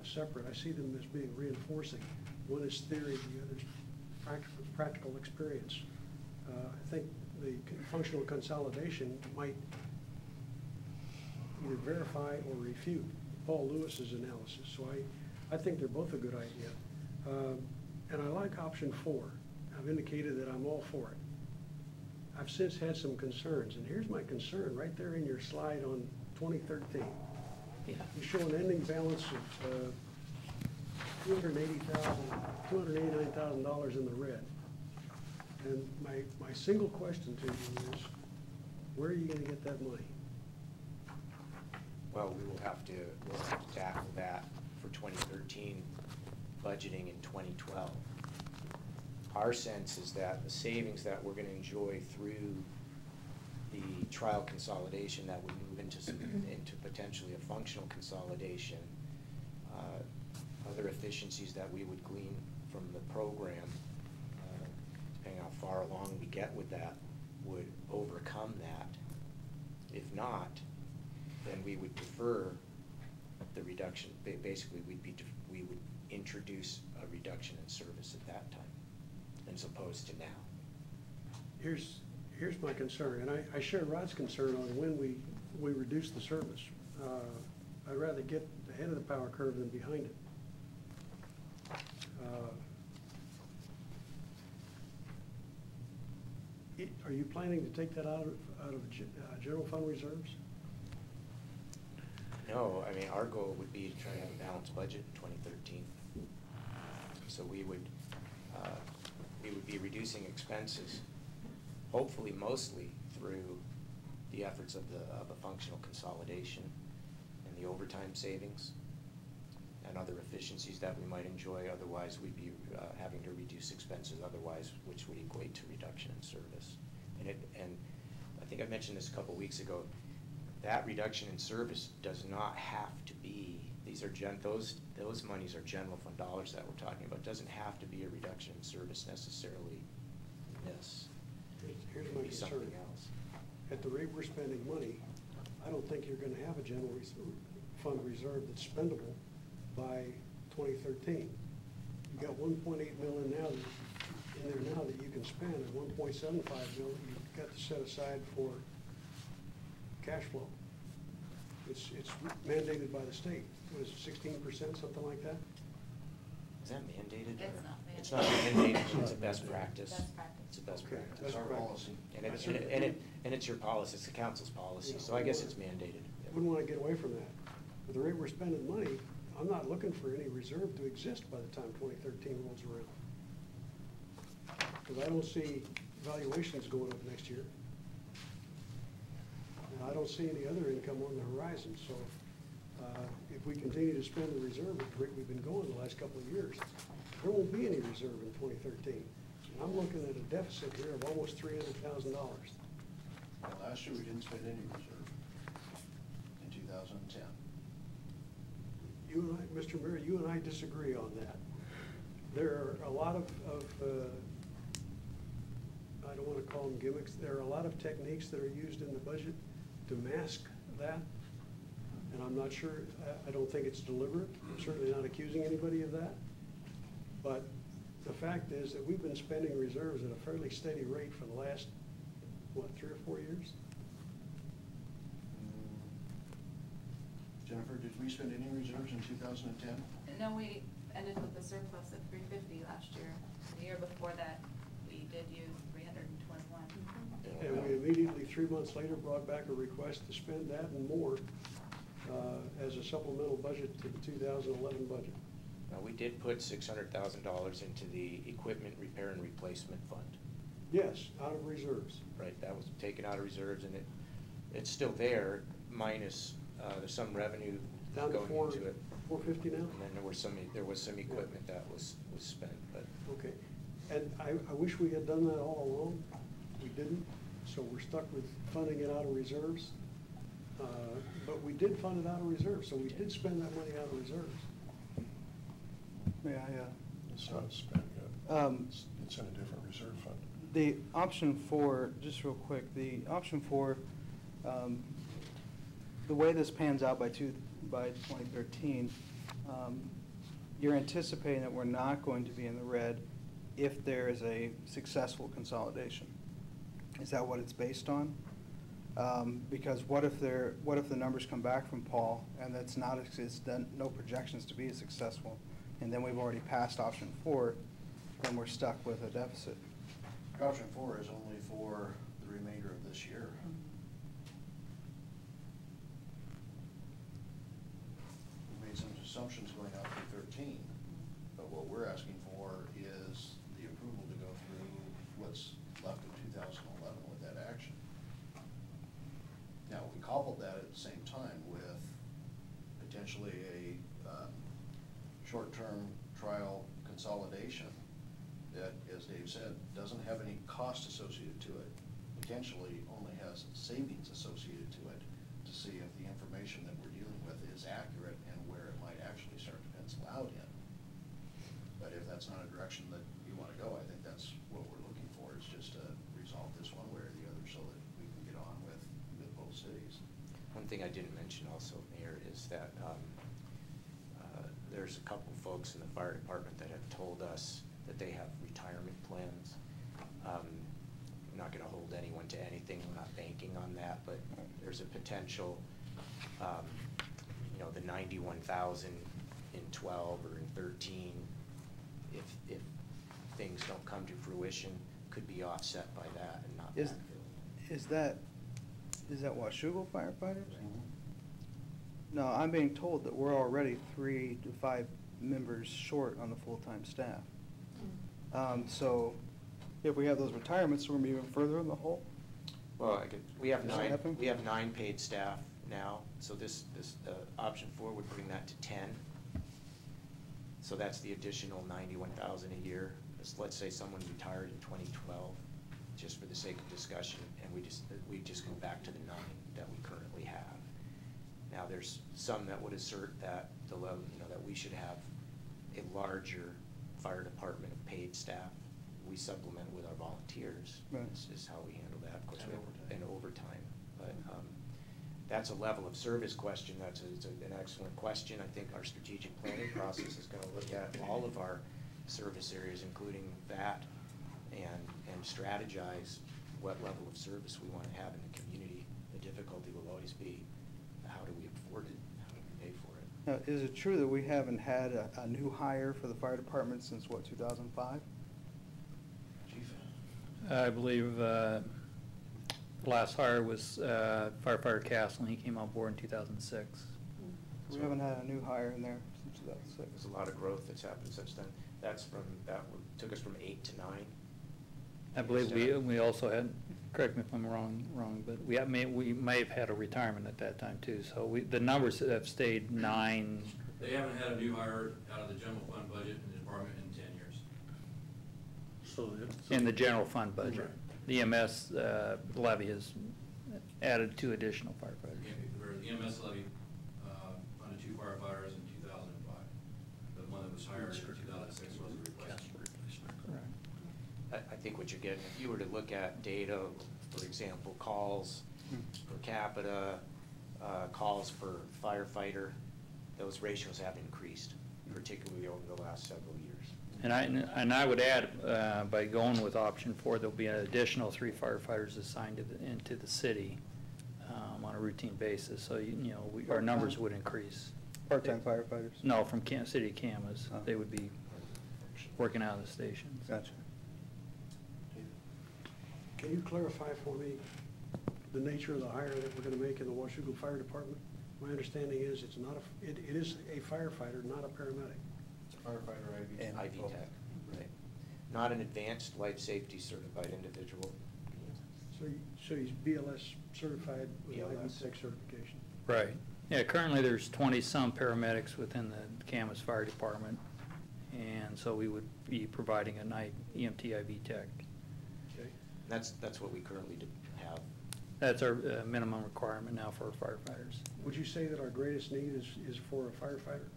separate. I see them as being reinforcing. One is theory, the other is practical experience. I think the functional consolidation might either verify or refute Paul Lewis's analysis. So I think they're both a good idea. And I like option 4. I've indicated that I'm all for it. I've since had some concerns, and here's my concern right there in your slide on 2013. Yeah. You show an ending balance of $289,000 in the red. And my single question to you is, where are you going to get that money? Well, we'll have to tackle that for 2013 budgeting in 2012. Our sense is that the savings that we're going to enjoy through the trial consolidation that would move into potentially a functional consolidation, other efficiencies that we would glean from the program, depending how far along we get with that, would overcome that. If not, then we would defer the reduction. Basically, we would introduce a reduction in service at that time, as opposed to now. Here's my concern, and I share Rod's concern on when we reduce the service. I'd rather get ahead of the power curve than behind it. Are you planning to take that out of general fund reserves? No, I mean, our goal would be to try to have a balanced budget in 2013. So we would be reducing expenses, hopefully mostly through the efforts of a functional consolidation and the overtime savings and other efficiencies that we might enjoy. Otherwise, we'd be having to reduce expenses otherwise, which would equate to reduction in service. And I think I mentioned this a couple weeks ago. That reduction in service does not have to be, those monies are general fund dollars that we're talking about. It doesn't have to be a reduction in service necessarily in this. Here's my be concern. something else. At the rate we're spending money, I don't think you're gonna have a general fund reserve that's spendable by 2013. You've got 1.8 million now, in there now that you can spend, and 1.75 million you've got to set aside for cash flow. It's mandated by the state. What is it, 16%, something like that? Is that mandated? It's or- not It's not mandated, it's a best practice. Best practice. It's a best Okay, practice. That's our Best policy. And it's your policy, it's the council's policy, so I guess it's mandated. Wouldn't wanna get away from that. With the rate we're spending money, I'm not looking for any reserve to exist by the time 2013 rolls around. Because I don't see valuations going up next year. And I don't see any other income on the horizon, so if we continue to spend the reserve at the rate we've been going the last couple of years, there won't be any reserve in 2013. And I'm looking at a deficit here of almost $300,000. Well, last year, we didn't spend any reserve in 2010. You and I, Mr. Mayor, you and I disagree on that. There are a lot of I don't want to call them gimmicks, there are a lot of techniques that are used in the budget to mask that. And I'm not sure, I don't think it's deliberate. I'm certainly not accusing anybody of that. But the fact is that we've been spending reserves at a fairly steady rate for the last, what, 3 or 4 years? Jennifer, did we spend any reserves in 2010? No, we ended with a surplus of 350 last year. The year before that, we did use 321. And we immediately, 3 months later, brought back a request to spend that and more as a supplemental budget to the 2011 budget. Now, we did put $600,000 into the equipment repair and replacement fund. Yes, out of reserves. Right, that was taken out of reserves, and it's still there, minus, there's some revenue Down to going into it. 450 now? And then there was some equipment that was spent, but. Okay. And I wish we had done that all along. We didn't, so we're stuck with funding it out of reserves. But we did fund it out of reserves, so we did spend that money out of reserves. Yeah, yeah. It's not spent yet. It's in a different reserve fund. The option 4, just real quick, the option 4, the way this pans out by 2013, you're anticipating that we're not going to be in the red if there is a successful consolidation. Is that what it's based on? Because what if the numbers come back from Paul and it's done no projections to be successful, and then we've already passed option 4, then we're stuck with a deficit. Option 4 is only for the remainder of this year. We made some assumptions going out through 13, but what we're asking for is the approval to go through what's left of 2011 with that action. Now, we coupled that at the same time with potentially a short-term trial consolidation that, as Dave said, doesn't have any cost associated to it, potentially only has savings associated to it, to see if the information that we're dealing with is accurate and where it might actually start to pencil out in. But if that's not a direction that you want to go, I think that's what we're looking for, is just to resolve this one way or the other so that we can get on with both cities. One thing I didn't mention also, Mayor, is that there's a couple folks in the fire department that have told us that they have retirement plans. I'm not gonna hold anyone to anything, we're not banking on that, but there's a potential, the 91,000 in 12 or in 13, if things don't come to fruition, could be offset by that and not backfill. Is that Washougal firefighters? No, I'm being told that we're already 3 to 5 members short on the full-time staff. So if we have those retirements, we're gonna be even further in the hole? Well, we have Does that happen? 9 paid staff now, so this option 4 would bring that to 10. So that's the additional 91,000 a year. Let's say someone retired in 2012, just for the sake of discussion, and we just go back to the 9 that we currently have. Now, there's some that would assert that that we should have a larger fire department of paid staff we supplement with our volunteers. Right. This is how we handle that. Of course, And we have overtime. and overtime. But that's a level of service question. It's an excellent question. I think our strategic planning process is gonna look at all of our service areas, including that, and strategize what level of service we wanna have in the community. The difficulty will always be, how do we afford it? How do we pay for it? Now, is it true that we haven't had a new hire for the fire department since, what, 2005? Chief? I believe the last hire was firefighter Castle, and he came on board in 2006. We haven't had a new hire in there since 2006. There's a lot of growth that's happened since then. Took us from 8 to 9. I believe we also had, correct me if I'm wrong, but we may have had a retirement at that time too. So the numbers have stayed 9. They haven't had a new hire out of the general fund budget in the department in 10 years. So In the general fund budget. The EMS levy has added 2 additional firefighters. The EMS levy funded 2 firefighters in 2005. The one that was hired in 2006 was a replacement. I think what you're getting, if you were to look at data, for example, calls per capita, calls per firefighter, those ratios have increased, particularly over the last several years. And I would add, by going with option 4, there'll be an additional 3 firefighters assigned into the city on a routine basis. So our numbers would increase. Part-time firefighters? No, from city of Camas. They would be working out of the stations. Gotcha. Can you clarify for me the nature of the hire that we're gonna make in the Washougal Fire Department? My understanding is it is a firefighter, not a paramedic. It's a firefighter IV. And- IV tech, right. Not an advanced life safety certified individual. So he's BLS certified with IV BLS. tech certification. Right. Yeah, currently there's 20-some paramedics within the Camas Fire Department, and so we would be providing a night EMT IV tech. Okay. That's what we currently have. That's our minimum requirement now for firefighters. Would you say that our greatest need is for a firefighter?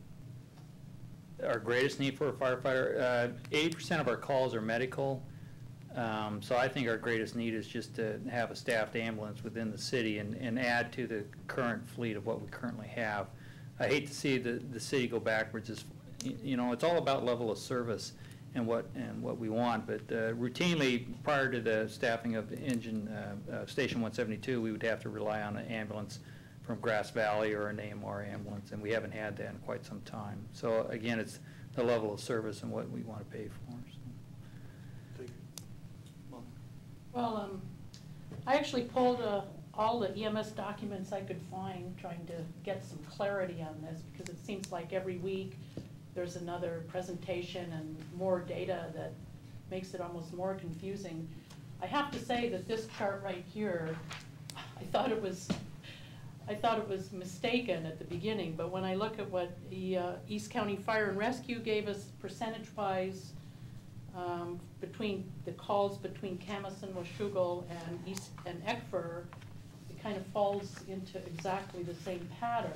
Our greatest need for a firefighter, 80% of our calls are medical, so I think our greatest need is just to have a staffed ambulance within the city and add to the current fleet of what we currently have. I hate to see the city go backwards. It's all about level of service and what we want, but routinely, prior to the staffing of Station 172, we would have to rely on an ambulance from Grass Valley or an AMR ambulance, and we haven't had that in quite some time. So again, it's the level of service and what we want to pay for. So. Thank you. Well, I actually pulled all the EMS documents I could find, trying to get some clarity on this, because it seems like every week there's another presentation and more data that makes it almost more confusing. I have to say that this chart right here, I thought it was mistaken at the beginning, but when I look at what the East County Fire and Rescue gave us percentage-wise between the calls between Camas and Washougal and Eckford, it kind of falls into exactly the same pattern.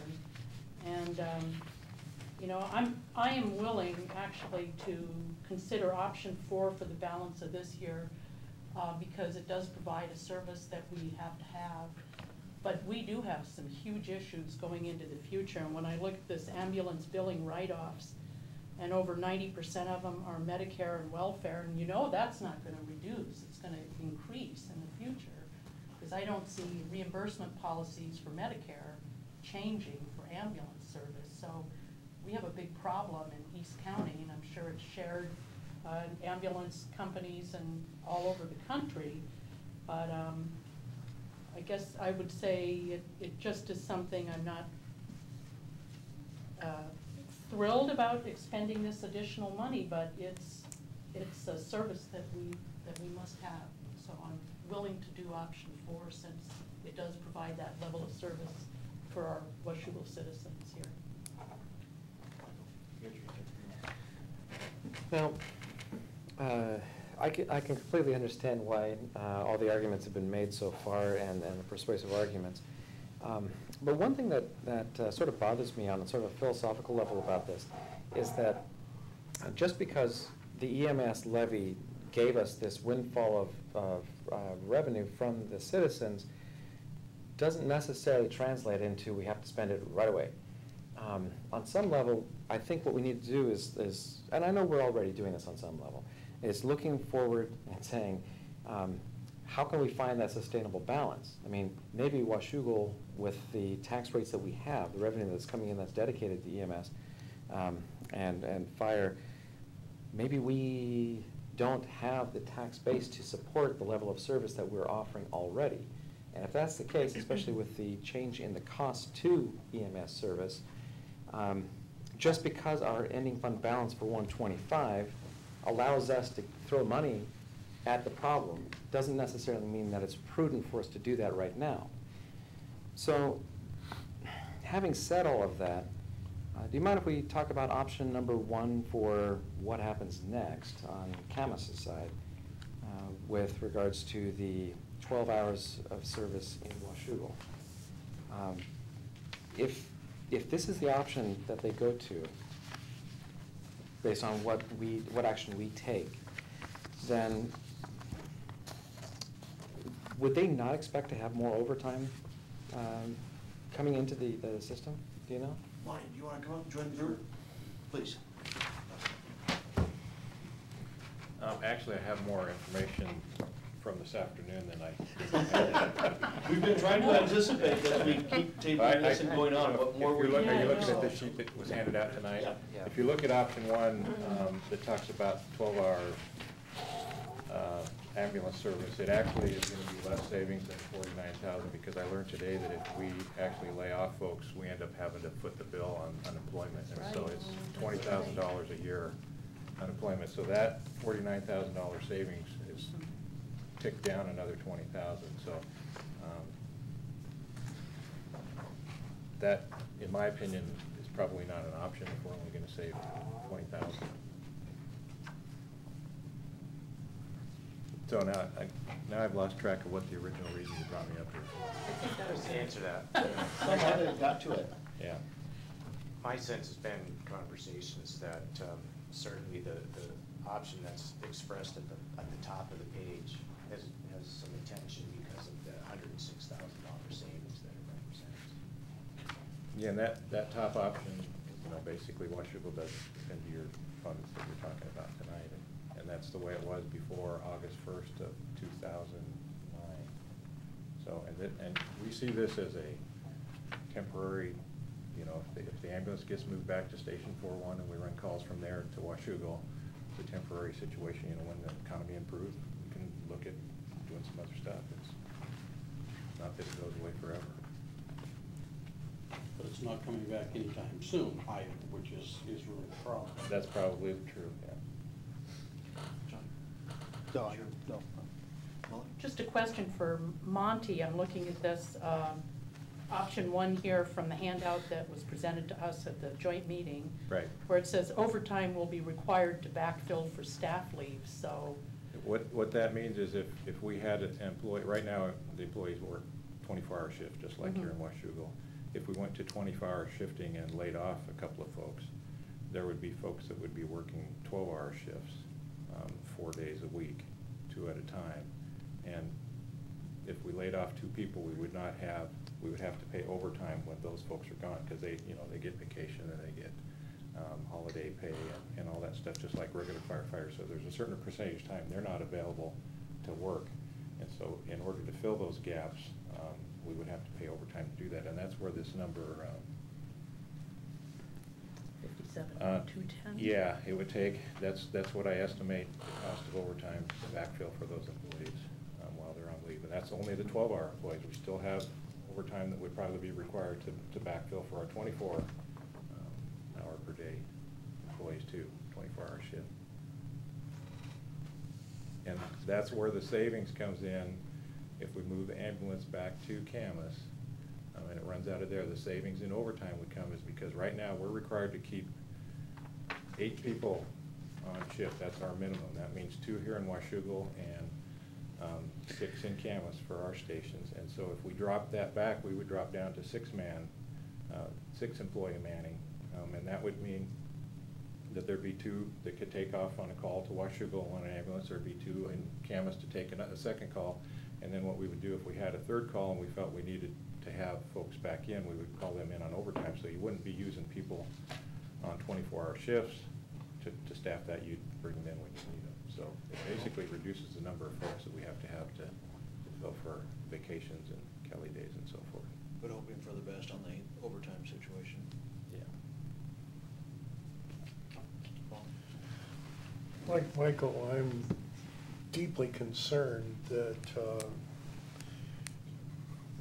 And I am willing actually to consider option 4 for the balance of this year because it does provide a service that we have to have. But we do have some huge issues going into the future. And when I look at this ambulance billing write-offs, and over 90% of them are Medicare and welfare, and that's not gonna reduce, it's gonna increase in the future. Because I don't see reimbursement policies for Medicare changing for ambulance service. So we have a big problem in East County, and I'm sure it's shared ambulance companies and all over the country. But I guess I would say it just is something I'm not thrilled about expending this additional money, but it's a service that we must have. So I'm willing to do option 4 since it does provide that level of service for our Washougal citizens here. Now, I can completely understand why all the arguments have been made so far and the persuasive arguments. But one thing that sort of bothers me on a sort of philosophical level about this is that just because the EMS levy gave us this windfall of revenue from the citizens doesn't necessarily translate into we have to spend it right away. On some level, I think what we need to do is, and I know we're already doing this on some level, is looking forward and saying, how can we find that sustainable balance? I mean, maybe Washougal, with the tax rates that we have, the revenue that's coming in that's dedicated to EMS and fire, maybe we don't have the tax base to support the level of service that we're offering already. And if that's the case, especially with the change in the cost to EMS service, just because our ending fund balance for 125 allows us to throw money at the problem doesn't necessarily mean that it's prudent for us to do that right now. So, having said all of that, do you mind if we talk about option number 1 for what happens next on Camus's side with regards to the 12 hours of service in Washougal? If this is the option that they go to, based on what action we take, then would they not expect to have more overtime coming into the system? Do you know? Mike, do you want to come up and join the group? Please. Actually, I have more information from this afternoon than I. We've been trying to anticipate as we keep tabling this and going on, what more Are you we looking at the sheet that was handed out tonight? Yeah. If you look at option 1, that talks about 12-hour ambulance service, it actually is going to be less savings than 49,000, because I learned today that if we actually lay off folks, we end up having to foot the bill on unemployment, and so it's $20,000 a year unemployment. So that $49,000 savings is ticked down another 20,000. So that, in my opinion, is probably not an option if we're only going to save 20,000. So now I've lost track of what the original reason you brought me up here. I think that was the answer to that. Somehow they got to it. Yeah. My sense has been conversations that certainly the option that's expressed at the top of the page has some attention because of the $106,000 savings that it represents. Yeah, and that top option, basically Washougal does into your funds that you're talking about tonight, and that's the way it was before August 1st of 2009. So, and we see this as a temporary, if the ambulance gets moved back to Station 4-1 and we run calls from there to Washougal, it's a temporary situation. When the economy improves, we can look at doing some other stuff. It's not that it goes away forever. But it's not coming back anytime soon either, which is really the problem. That's probably true, yeah. No, no. Just a question for Monty. I'm looking at this option 1 here from the handout that was presented to us at the joint meeting. Right. Where it says overtime will be required to backfill for staff leave, so. What that means is if we had an employee, right now the employees work 24-hour shift, just like here in Washougal. If we went to 24-hour shifting and laid off a couple of folks, there would be folks that would be working 12-hour shifts, 4 days a week, 2 at a time. And if we laid off 2 people, we would have to pay overtime when those folks are gone, because they get vacation and they get holiday pay and all that stuff, just like regular firefighters. So there's a certain percentage of time they're not available to work. And so in order to fill those gaps, we would have to pay overtime to do that. And that's where this number, 57,210? Yeah, it would take, that's what I estimate the cost of overtime to backfill for those employees while they're on leave. And that's only the 12-hour employees. We still have overtime that would probably be required to backfill for our 24 hour per day employees too, 24-hour shift. And that's where the savings comes in if we move the ambulance back to Camus. And it runs out of there. The savings in overtime would come is because right now we're required to keep 8 people on shift. That's our minimum. That means 2 here in Washougal and 6 in Camus for our stations. And so if we drop that back, we would drop down to 6 employee manning. And that would mean that there'd be two that could take off on a call to Washougal on an ambulance, there'd be two in Camas to take a second call. And then what we would do if we had a third call and we felt we needed to have folks back in, we would call them in on overtime. So you wouldn't be using people on 24-hour shifts to staff that. You'd bring them in when you need them. So it basically reduces the number of folks that we have to fill for vacations and Kelly days and so forth. But hoping for the best on the overtime situation. Yeah. Like Michael, I'm deeply concerned that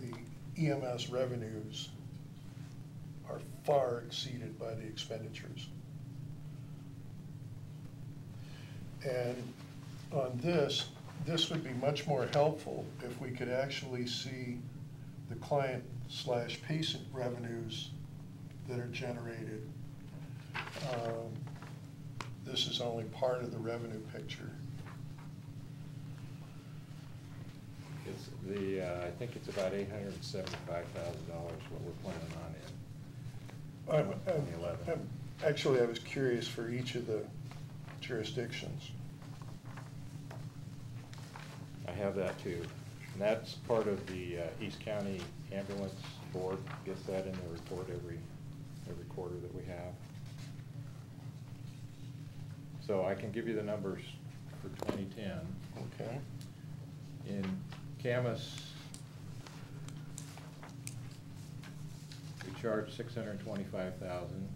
the EMS revenues are far exceeded by the expenditures. And on this would be much more helpful if we could actually see the client/patient revenues that are generated. This is only part of the revenue picture. It's I think it's about $875,000 what we're planning on in 2011. Actually, I was curious for each of the jurisdictions. I have that too. And that's part of the East County Ambulance Board gets that in their report every quarter that we have. So I can give you the numbers for 2010. Okay. In Camas, we charge $625,000.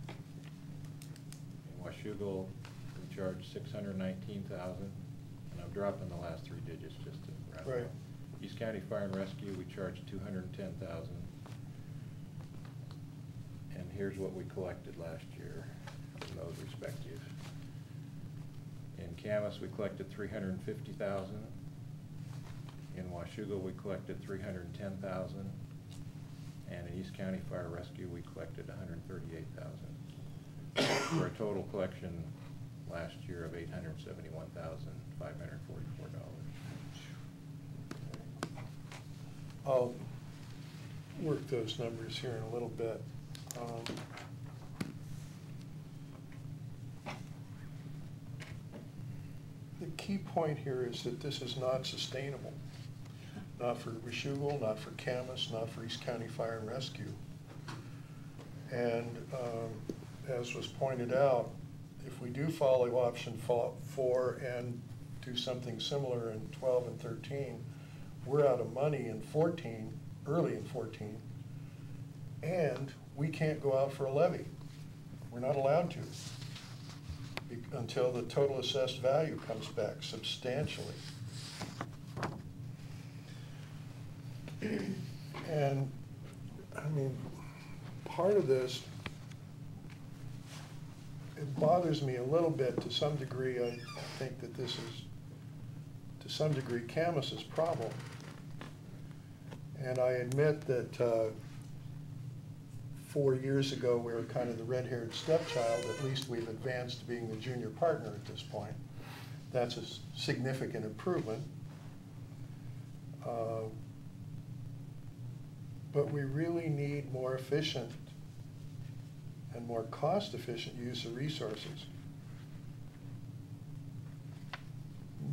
In Washougal, we charge $619,000, and I'm dropping the last three digits just to wrap Right. up. East County Fire and Rescue, we charge $210,000. And here's what we collected last year in those respective. In Camas, we collected $350,000. In Washougal, we collected $310,000. And in East County Fire Rescue, we collected $138,000. For a total collection last year of $871,544. I'll work those numbers here in a little bit. The key point here is that this is not sustainable. Not for Washougal, not for Camas, not for East County Fire and Rescue. And as was pointed out, if we do follow option 4 and do something similar in 12 and 13, we're out of money in 14, early in 14, and we can't go out for a levy. We're not allowed to until the total assessed value comes back substantially. And, I mean, part of this, it bothers me a little bit to some degree. I think that this is, to some degree, Camas's problem. And I admit that 4 years ago, we were kind of the red-haired stepchild. At least we've advanced to being the junior partner at this point. That's a significant improvement. But we really need more efficient and more cost-efficient use of resources.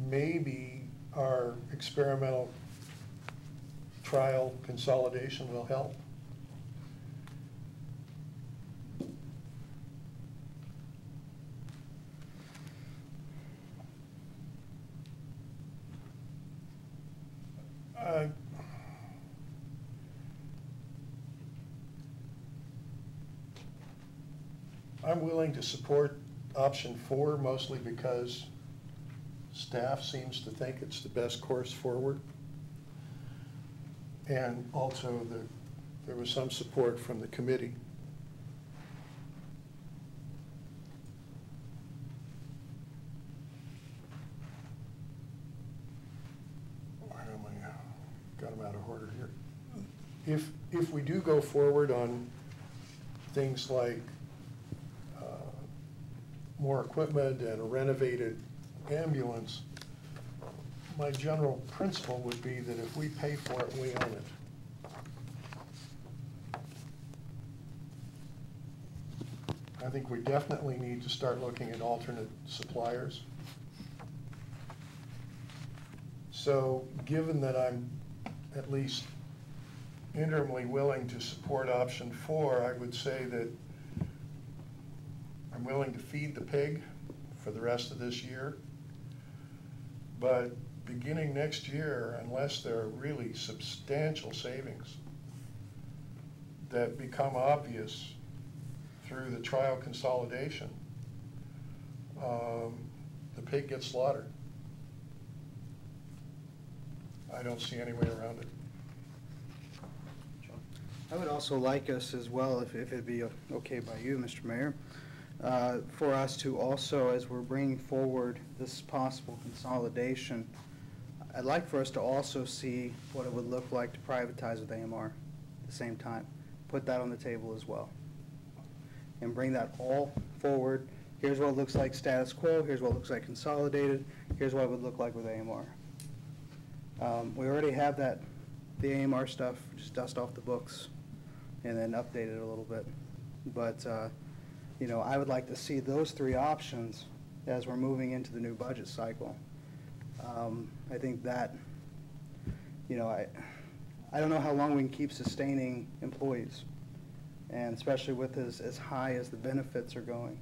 Maybe our experimental trial consolidation will help. I'm willing to support option 4 mostly because staff seems to think it's the best course forward. And also there was some support from the committee. Where am I? Got them out of order here. If we do go forward on things like more equipment and a renovated ambulance, my general principle would be that if we pay for it, we own it. think we definitely need to start looking at alternate suppliers. So given that I'm at least interimly willing to support option 4, I would say that I'm willing to feed the pig for the rest of this year. But beginning next year, unless there are really substantial savings that become obvious through the trial consolidation, the pig gets slaughtered. I don't see any way around it. I would also like us as well, if it'd be okay by you, Mr. Mayor, for us to also, as we're bringing forward this possible consolidation, I'd like for us to also see what it would look like to privatize with AMR at the same time. Put that on the table as well. And bring that all forward. Here's what it looks like status quo, here's what it looks like consolidated, here's what it would look like with AMR. We already have that, the AMR stuff, just dust off the books and then update it a little bit. But, you know, I would like to see those 3 options as we're moving into the new budget cycle. I think that, you know, I don't know how long we can keep sustaining employees, and especially with as high as the benefits are going.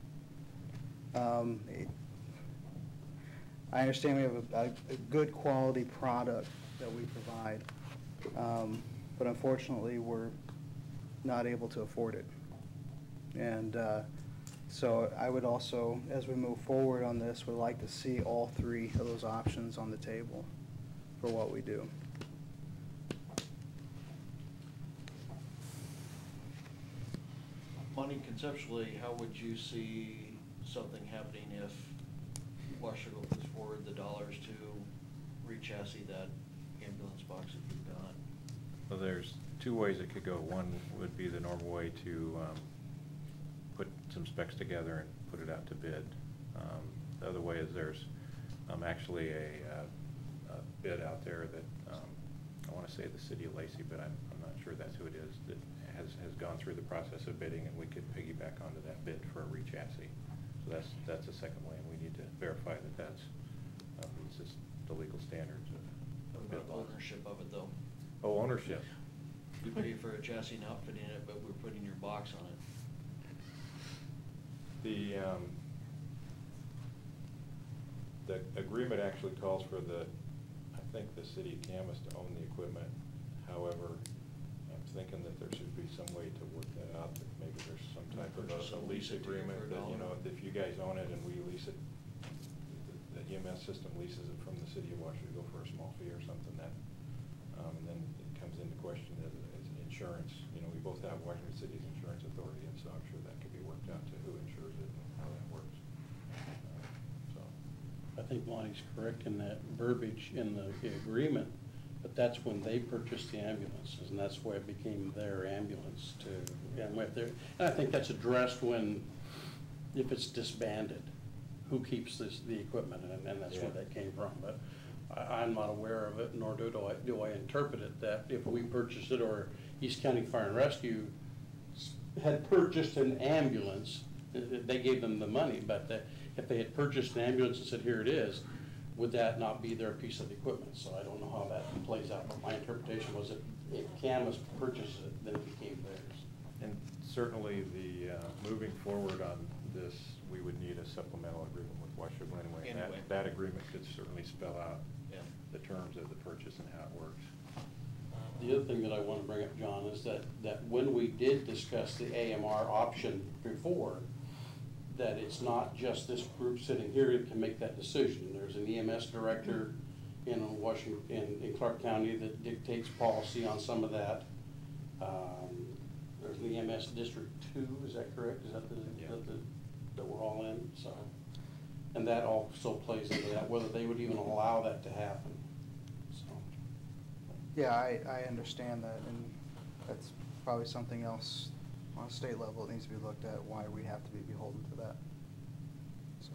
I understand we have a good quality product that we provide, but unfortunately we're not able to afford it. And so I would also, as we move forward on this, would like to see all 3 of those options on the table for what we do. Monty, conceptually, how would you see something happening if Washougal puts forward the dollars to re-chassis that ambulance box that you've got? Well, there's 2 ways it could go. One would be the normal way to put some specs together and put it out to bid. The other way is there's actually a bid out there that I want to say the city of Lacey, but I'm not sure that's who it is, that has gone through the process of bidding, and we could piggyback onto that bid for a re-chassis. So that's the second way, and we need to verify that that's meets the legal standards of What about ownership of it, though? Oh, ownership. We pay for a chassis and outfitting it, but we're putting your box on it. The agreement actually calls for I think the city of Camas to own the equipment. However, I'm thinking that there should be some way to work that out, that maybe there's some type of a lease agreement that, you know, if you guys own it and we lease it, the EMS system leases it from the city of Washougal for a small fee or something, that, and then it comes into question as insurance. You know, we both have Washington City's insurance authority, and so I'm sure that could be worked out to who insures it and how that works. So. I think Lonnie's correct in that verbiage in the agreement, but that's when they purchased the ambulances, and that's why it became their ambulance and I think that's addressed if it's disbanded, who keeps the equipment, and that's where that came from. But I'm not aware of it, nor do I interpret it that if we purchased it, or East County Fire and Rescue had purchased an ambulance, they gave them the money, but if they had purchased an ambulance and said, here it is, would that not be their piece of equipment? So I don't know how that plays out, but my interpretation was that if Camas purchased it, then it became theirs. And certainly moving forward on this, we would need a supplemental agreement with Washougal anyway. That agreement could certainly spell out the terms of the purchase and how it works. The other thing that I want to bring up, John, is that when we did discuss the AMR option before, that it's not just this group sitting here that can make that decision. There's an EMS director in Washington, in Clark County, that dictates policy on some of that. There's an EMS District 2, is that correct? Is that that we're all in? So, and that also plays into that, whether they would even allow that to happen. So. Yeah, I understand that, and that's probably something else on a state level that needs to be looked at, why we have to be beholden to that. So.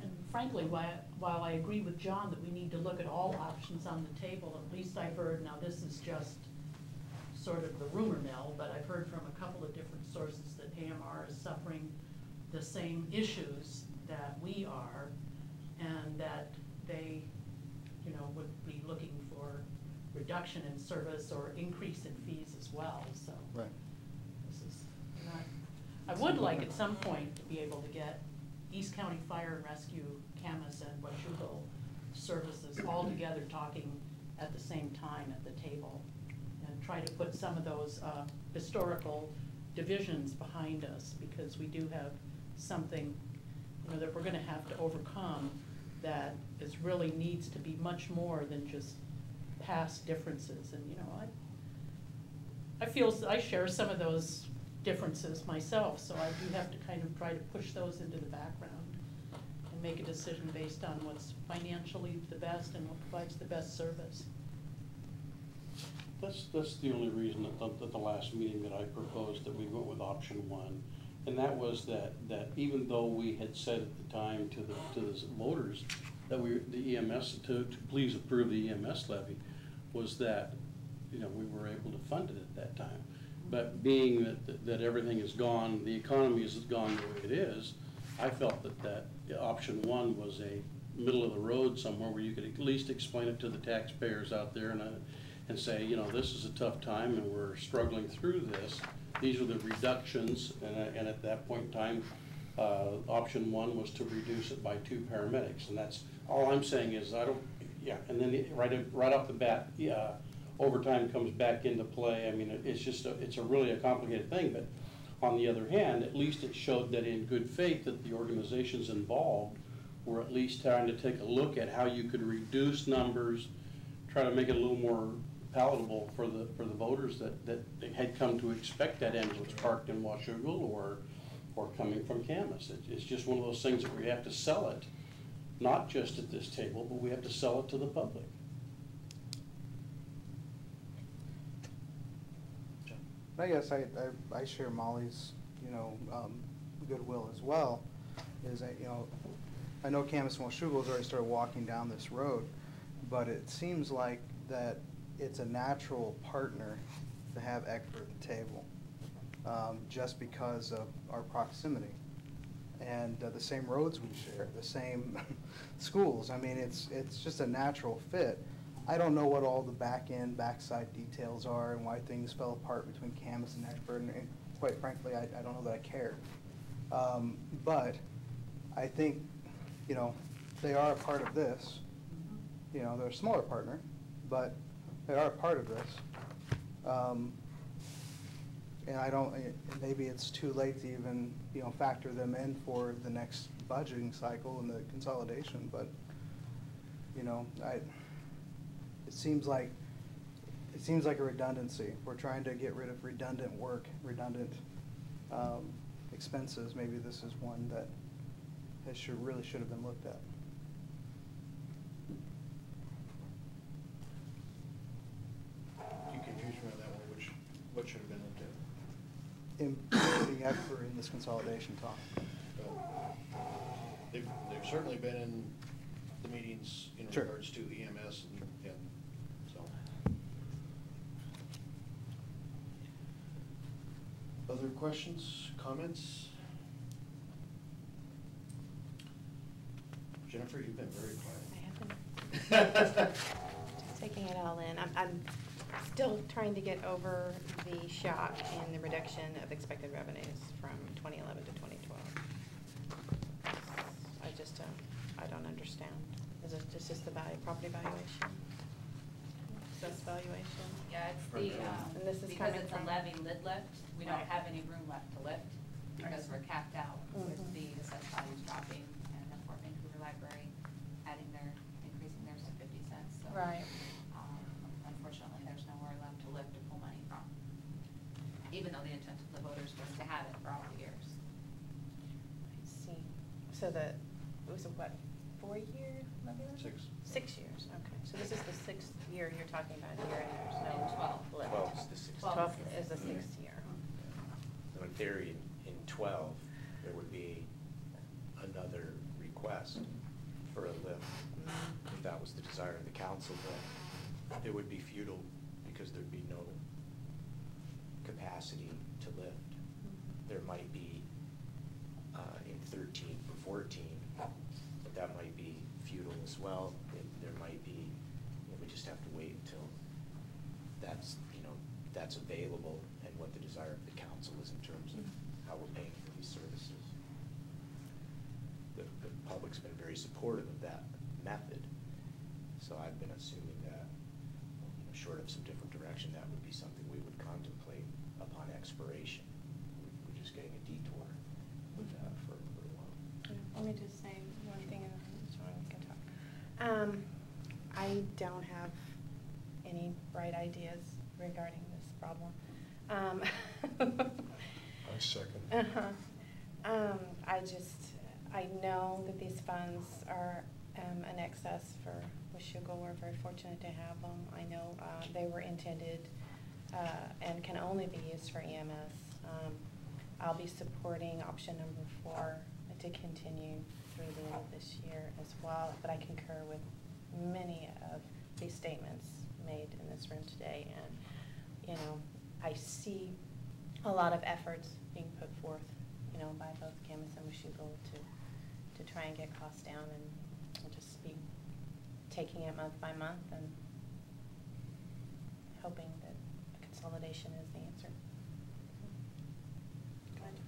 And frankly, while I agree with John that we need to look at all options on the table, at least I've heard, now this is just sort of the rumor mill, but I've heard from a couple of different sources that AMR is suffering the same issues that we are, and that they, you know, would be looking for reduction in service or increase in fees as well, so. Right. This is not, I would like at some point to be able to get East County Fire and Rescue, Camas and Washougal services all together talking at the same time at the table, and try to put some of those historical divisions behind us, because we do have something, you know, that we're gonna have to overcome that is really needs to be much more than just past differences. And, you know, I feel I share some of those differences myself, so I do have to kind of try to push those into the background and make a decision based on what's financially the best and what provides the best service. That's the only reason at the last meeting that I proposed that we went with option one. And that was that even though we had said at the time to the voters that the EMS, to please approve the EMS levy, was that, you know, we were able to fund it at that time. But being that everything is gone, the economy has gone the way it is, I felt that option one was a middle of the road somewhere where you could at least explain it to the taxpayers out there and say, you know, this is a tough time and we're struggling through this. These are the reductions, and at that point in time, option one was to reduce it by 2 paramedics, and that's all I'm saying is and then right off the bat, overtime comes back into play. I mean, it's really a complicated thing, but on the other hand, at least it showed that in good faith that the organizations involved were at least trying to take a look at how you could reduce numbers, try to make it a little more palatable for the voters that had come to expect that ambulance parked in Washougal or coming from Camas. It's just one of those things that we have to sell it, not just at this table, but we have to sell it to the public. I guess I share Molly's, you know, goodwill as well, is that, you know, I know Camas and Washougal's already started walking down this road, but it seems like that it's a natural partner to have Eckford at the table, just because of our proximity. And the same roads we share, the same schools. I mean, it's just a natural fit. I don't know what all the backside details are and why things fell apart between Camas and Eckford, and quite frankly, I don't know that I care. But I think, you know, they are a part of this. You know, they're a smaller partner, but they are a part of this. And I don't, maybe it's too late to even, you know, factor them in for the next budgeting cycle and the consolidation, but, you know, it seems like a redundancy. We're trying to get rid of redundant work, redundant expenses. Maybe this is one that really should have been looked at. You confused me on that one, what should have been looked at? Including Eckford in this consolidation talk. They've certainly been in the meetings in Sure. regards to EMS and so. Other questions, comments? Jennifer, you've been very quiet. I have been just taking it all in. I'm still trying to get over the shock and the reduction of expected revenues from 2011 to 2012. I don't understand. Is it just the property valuation? Assessed valuation? Yeah, it's the, And this is because coming it's a from- levy lid lift, we don't Right. have any room left to lift, because we're capped out with Mhm. the assessed values dropping, and the Fort Vancouver Library increasing theirs to 50 cents, so. Right. Unfortunately, there's nowhere left to lift or pull money from, even though the intent of the voters was to have it for all the years. I see. So it was a what, 4-year levy limit? 6. 6 years, okay. So this is the 6th year you're talking about here, and there's no And 12. limit. 12 is the 6th. 12 is the 6th year. So in theory, in 12, there would be another request for a lift, if that was the desire of the council, but it would be futile because there'd be no capacity to lift. there might be in 13 or 14, but that might be futile as well. There might be, we just have to wait until that's, that's available and what the desire of the council is in terms of how we're paying for these services. The public's been very supportive of that method, so I've been assuming that, short of some different direction, that would be something we would contemplate upon expiration. We're just getting a detour with that for a while. Let me just say one thing and then Sean can talk. I don't have any bright ideas regarding this problem. I second. I know that these funds are an excess for Washougal. We're very fortunate to have them. I know they were intended and can only be used for EMS. I'll be supporting option number 4 to continue through the end of this year as well, but I concur with many of these statements made in this room today, and I see a lot of efforts being put forth, by both Camas and Washougal to try and get costs down, and we'll just be taking it month by month and hoping that a consolidation is the answer. Go ahead.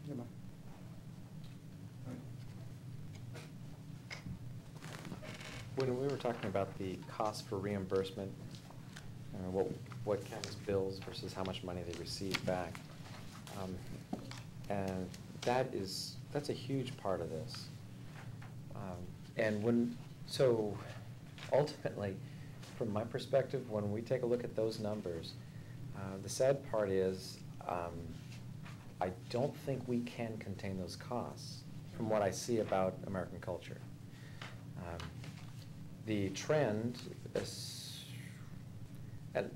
Goodbye. When we were talking about the cost for reimbursement, what counts bills versus how much money they receive back, and that's a huge part of this. So ultimately, from my perspective, when we take a look at those numbers, the sad part is I don't think we can contain those costs from what I see about American culture. The trend is, and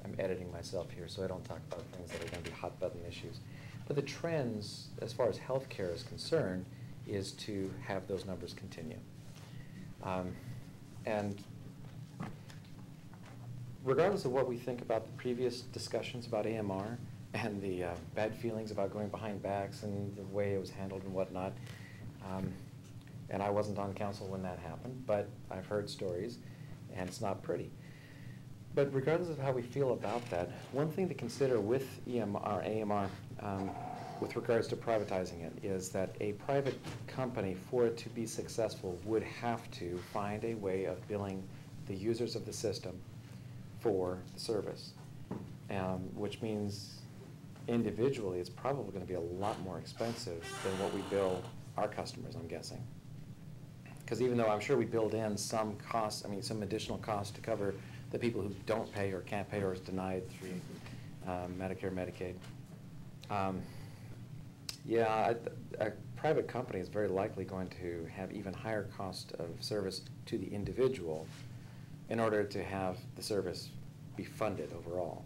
I'm editing myself here so I don't talk about things that are going to be hot button issues, but the trends as far as healthcare is concerned is to have those numbers continue. And regardless of what we think about the previous discussions about AMR and the bad feelings about going behind backs and the way it was handled and whatnot, and I wasn't on council when that happened, but I've heard stories, and it's not pretty. But regardless of how we feel about that, one thing to consider with AMR, with regards to privatizing it, is that a private company, for it to be successful, would have to find a way of billing the users of the system for the service, which means individually it's probably going to be a lot more expensive than what we bill our customers, I'm guessing. Because even though I'm sure we build in some costs, some additional costs to cover the people who don't pay or can't pay or is denied through Medicare, Medicaid. A private company is very likely going to have even higher cost of service to the individual in order to have the service be funded overall.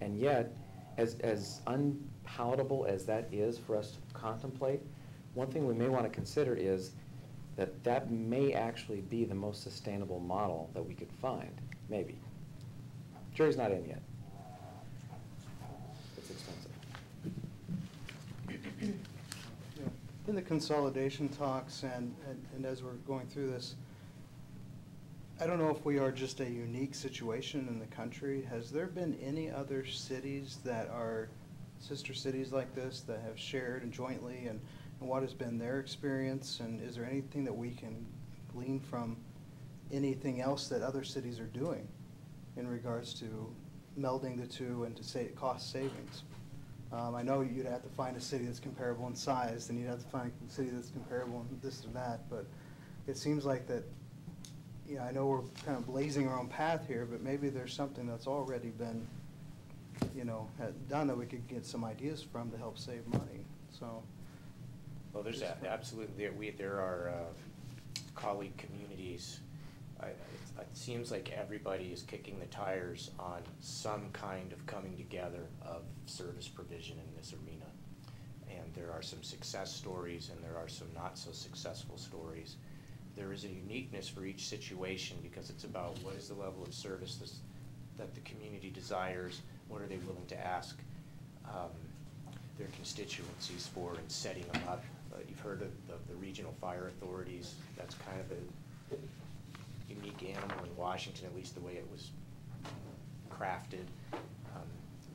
And yet, as unpalatable as that is for us to contemplate, one thing we may want to consider is that may actually be the most sustainable model that we could find, maybe. Jury's not in yet. It's expensive. In the consolidation talks and as we're going through this, I don't know if we are just a unique situation in the country. Has there been any other cities that are sister cities like this that have shared and jointly, and what has been their experience, and is there anything that we can glean from anything else that other cities are doing in regards to melding the two and to say cost savings? I know you'd have to find a city that's comparable in size, and you'd have to find a city that's comparable in this or that, but it seems like that, I know we're kind of blazing our own path here, but maybe there's something that's already been, done that we could get some ideas from to help save money, so. Well, there's absolutely, there are colleague communities. It seems like everybody is kicking the tires on some kind of coming together of service provision in this arena. And there are some success stories and there are some not so successful stories. There is a uniqueness for each situation because it's about what is the level of service that the community desires, what are they willing to ask their constituencies for in setting them up. You've heard of the regional fire authorities. That's kind of a unique animal in Washington, at least the way it was crafted.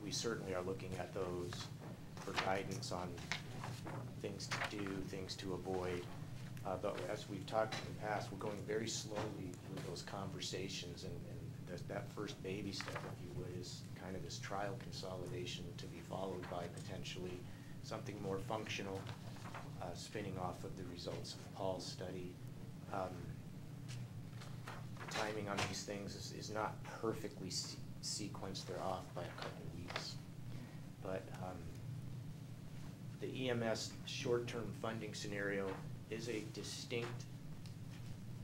We certainly are looking at those for guidance on things to do, things to avoid. But as we've talked in the past, we're going very slowly through those conversations, and that first baby step, if you would, is kind of this trial consolidation to be followed by potentially something more functional, spinning off of the results of Paul's study. The timing on these things is not perfectly sequenced. They're off by a couple weeks. But the EMS short-term funding scenario is a distinct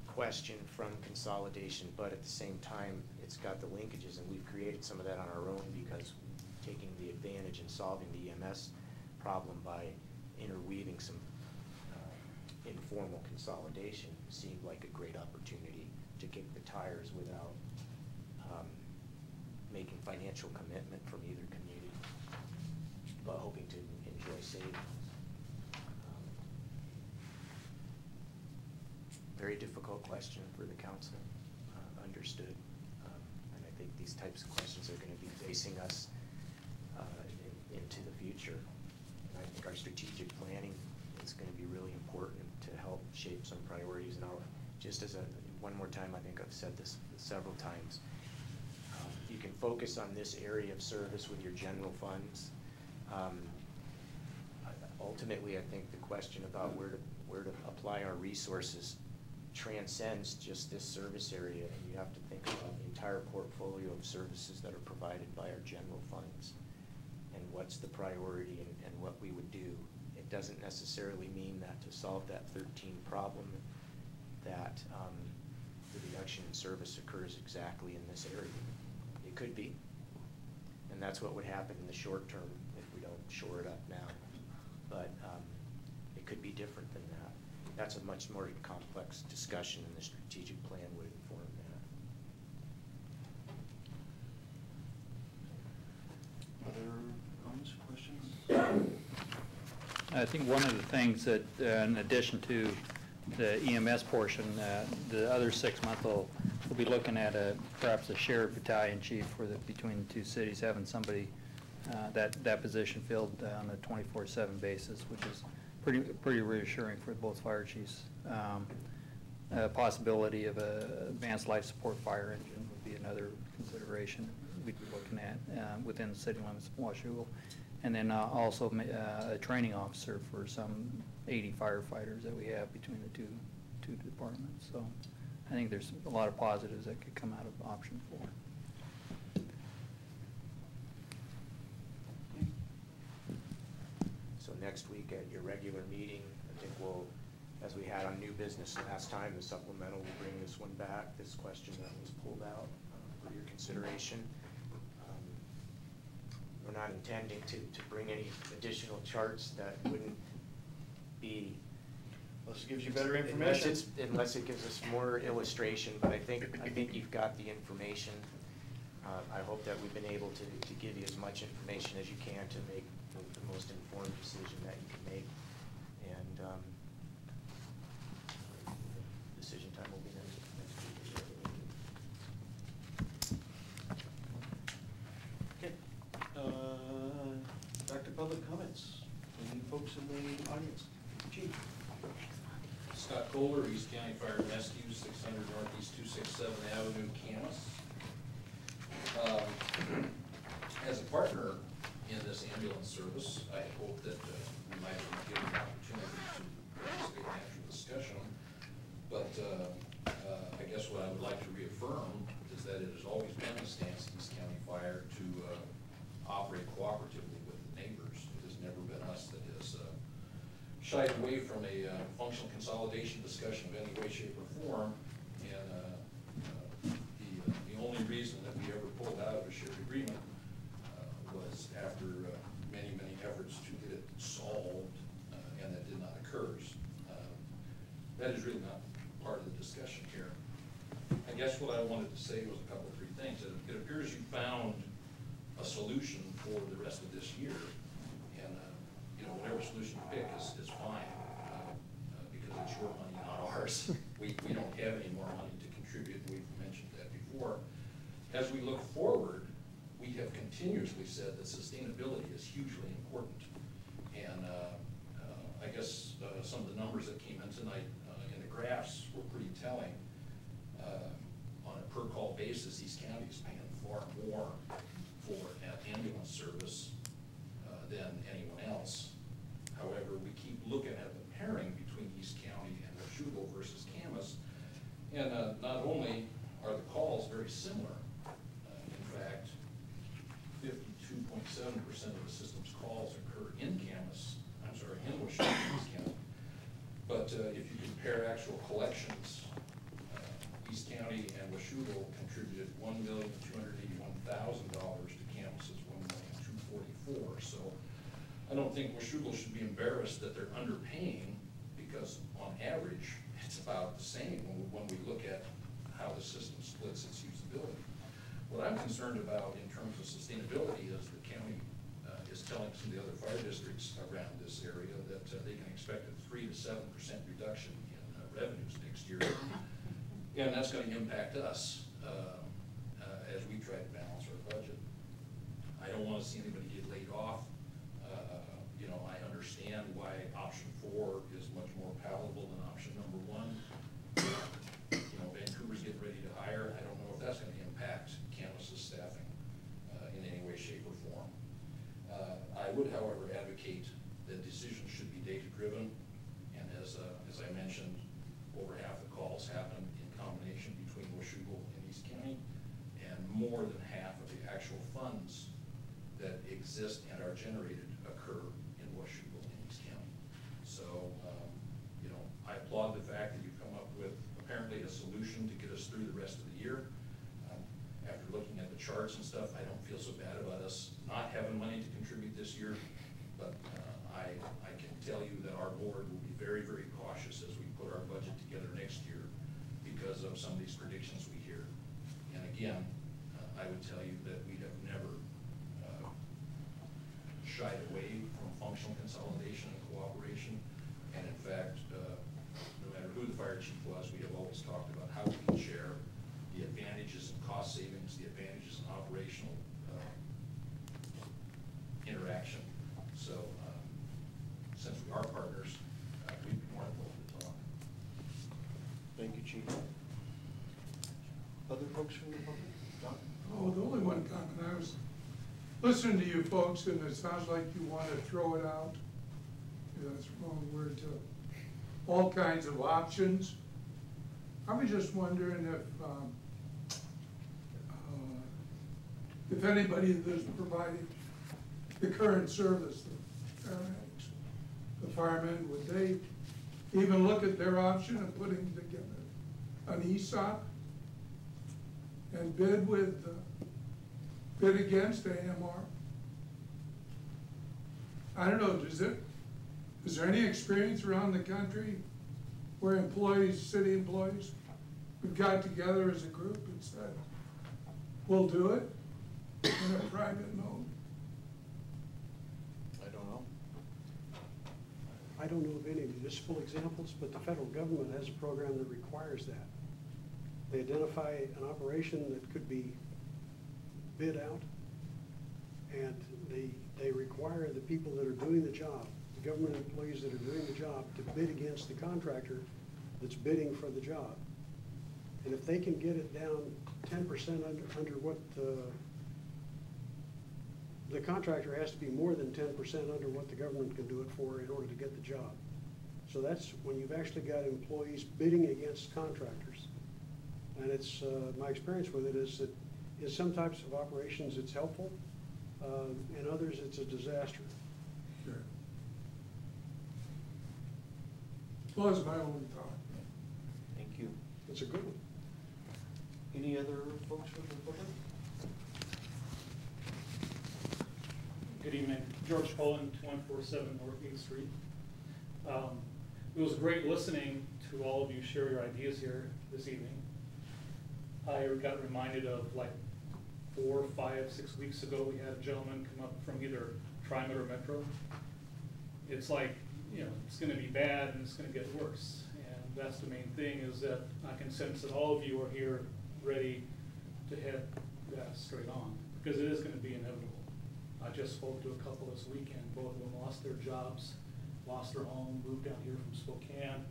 question from consolidation, but at the same time, it's got the linkages, and we've created some of that on our own because taking the advantage in solving the EMS problem by interweaving some informal consolidation seemed like a great opportunity to kick the tires without making financial commitment from either community, but hoping to enjoy savings. Very difficult question for the council, understood. And I think these types of questions are going to be facing us into the future. And I think our strategic planning is going to be really important to help shape some priorities. And I'll, just as one more time, I think I've said this several times, you can focus on this area of service with your general funds. Ultimately, I think the question about where to apply our resources transcends just this service area, and you have to think about the entire portfolio of services that are provided by our general funds and what's the priority and what we would do. It doesn't necessarily mean that to solve that 13 problem that the reduction in service occurs exactly in this area. It could be, and that's what would happen in the short term if we don't shore it up now. But it could be different than that. That's a much more complex discussion, and the strategic plan would inform that. Other comments, questions? I think one of the things that, in addition to the EMS portion, the other 6 month we'll be looking at perhaps a shared battalion chief between the two cities, having somebody that position filled on a 24/7 basis, which is pretty reassuring for both fire chiefs. A possibility of a advanced life support fire engine would be another consideration we'd be looking at within the city limits of Washougal. And then also a training officer for some 80 firefighters that we have between the two departments. So I think there's a lot of positives that could come out of option 4. So next week at your regular meeting, I think we'll, as we had on new business last time, the supplemental will bring this one back, this question that was pulled out for your consideration. We're not intending to bring any additional charts that wouldn't be. Unless it gives you better information. Unless it gives us more illustration, but I think you've got the information. I hope that we've been able to give you as much information as you can to make the most informed decision that you can make. And decision time will be next week. Okay. Back to public comments. Any folks in the audience? Chief. Scott Kohler, East County Fire and Rescue, 600 Northeast 267 Avenue, Camas. As a partner in this ambulance service, I hope that we might be given the opportunity to participate in the actual discussion. But I guess what I would like to reaffirm is that it has always been the stance of East County Fire to operate cooperatively with the neighbors. It has never been us that has shied away from a functional consolidation discussion of any way, shape, or form. And the only reason that we ever pulled out of a shared agreement was after many efforts to get it solved, and that did not occur. That is really not part of the discussion here. I guess what I wanted to say was a couple of 3 things. It appears you found a solution for the rest of this year. And, you know, whatever solution you pick is fine, because it's your money, not ours. We don't have any more money to contribute, we've mentioned that before. As we look forward, we have continuously said that sustainability is hugely important. And I guess some of the numbers that came in tonight in the graphs were pretty telling. On a per call basis, East County is paying far more for ambulance service than anyone else. However, we keep looking at the pairing between East County and Washougal versus Camas, and not only are the calls very similar, in fact, 52.7% of the system's calls occur in Camas, I'm sorry, in Washougal, East County. But if you compare actual collections, East County and Washougal contributed $1,281,000 to Camas's $1,244,000. So I don't think Washougal should be embarrassed that they're underpaying, because on average it's about the same when we look at how the system splits its usability. What I'm concerned about in terms of sustainability is the county is telling some of the other fire districts around this area that they can expect a 3 to 7% reduction in revenues next year. And that's going to impact us as we try to balance our budget. I don't want to see anybody get laid off. You know, I understand why option 4 is much more palatable than option number 1. You know, Vancouver's getting ready to hire. I don't know if that's going to impact Camas's staffing in any way, shape, or form. I would, however, advocate that decisions should be data-driven, and as I mentioned, over half the calls happen in combination between Washougal and East County, and more than half of the actual funds that exist and are generated occur in Washougal and East County. So, you know, I applaud the fact that you've come up with apparently a solution to get us through the rest of the year. After looking at the charts and stuff, I don't feel so bad about us not having money to contribute this year, but I can tell you that our board will be very, very cautious as we put our budget together next year because of some of these predictions we hear. And again, I would tell you that we have never shied away from functional consolidation and cooperation. And in fact, no matter who the fire chief was, we have always talked about how we can share the advantages in cost savings, the advantages in operational interaction. So since we are partners, we'd be more than willing to talk. Thank you, Chief. Other folks from the public? John? Oh, the only one comment, I was listening to you folks, and it sounds like you want to throw it out, that's the wrong word, to all kinds of options. I was just wondering if anybody that's providing the current service, the paramedics, the firemen, would they even look at their option of putting together an ESOP and bid against AMR? I don't know, is there any experience around the country where employees, city employees, we've got together as a group and said, we'll do it in a private mode? I don't know. I don't know of any municipal examples, but the federal government has a program that requires that. They identify an operation that could be bid out, and they require the people that are doing the job, the government employees that are doing the job, to bid against the contractor that's bidding for the job. And if they can get it down 10% under what the contractor has to be more than 10% under what the government can do it for in order to get the job. So that's when you've actually got employees bidding against contractors. And it's, my experience with it is that in some types of operations it's helpful, in others it's a disaster. Sure. Well, that's my own thought. Thank you. It's a good one. Any other folks from the public? Good evening. George Poland, 147 North 8th Street. It was great listening to all of you share your ideas here this evening. I got reminded of like 4, 5, 6 weeks ago, we had a gentleman come up from either TriMet or Metro. It's like, you know, it's gonna be bad and it's gonna get worse. And that's the main thing, is that I can sense that all of you are here ready to head that straight on, because it is gonna be inevitable. I just spoke to a couple this weekend, both of them lost their jobs, lost their home, moved down here from Spokane.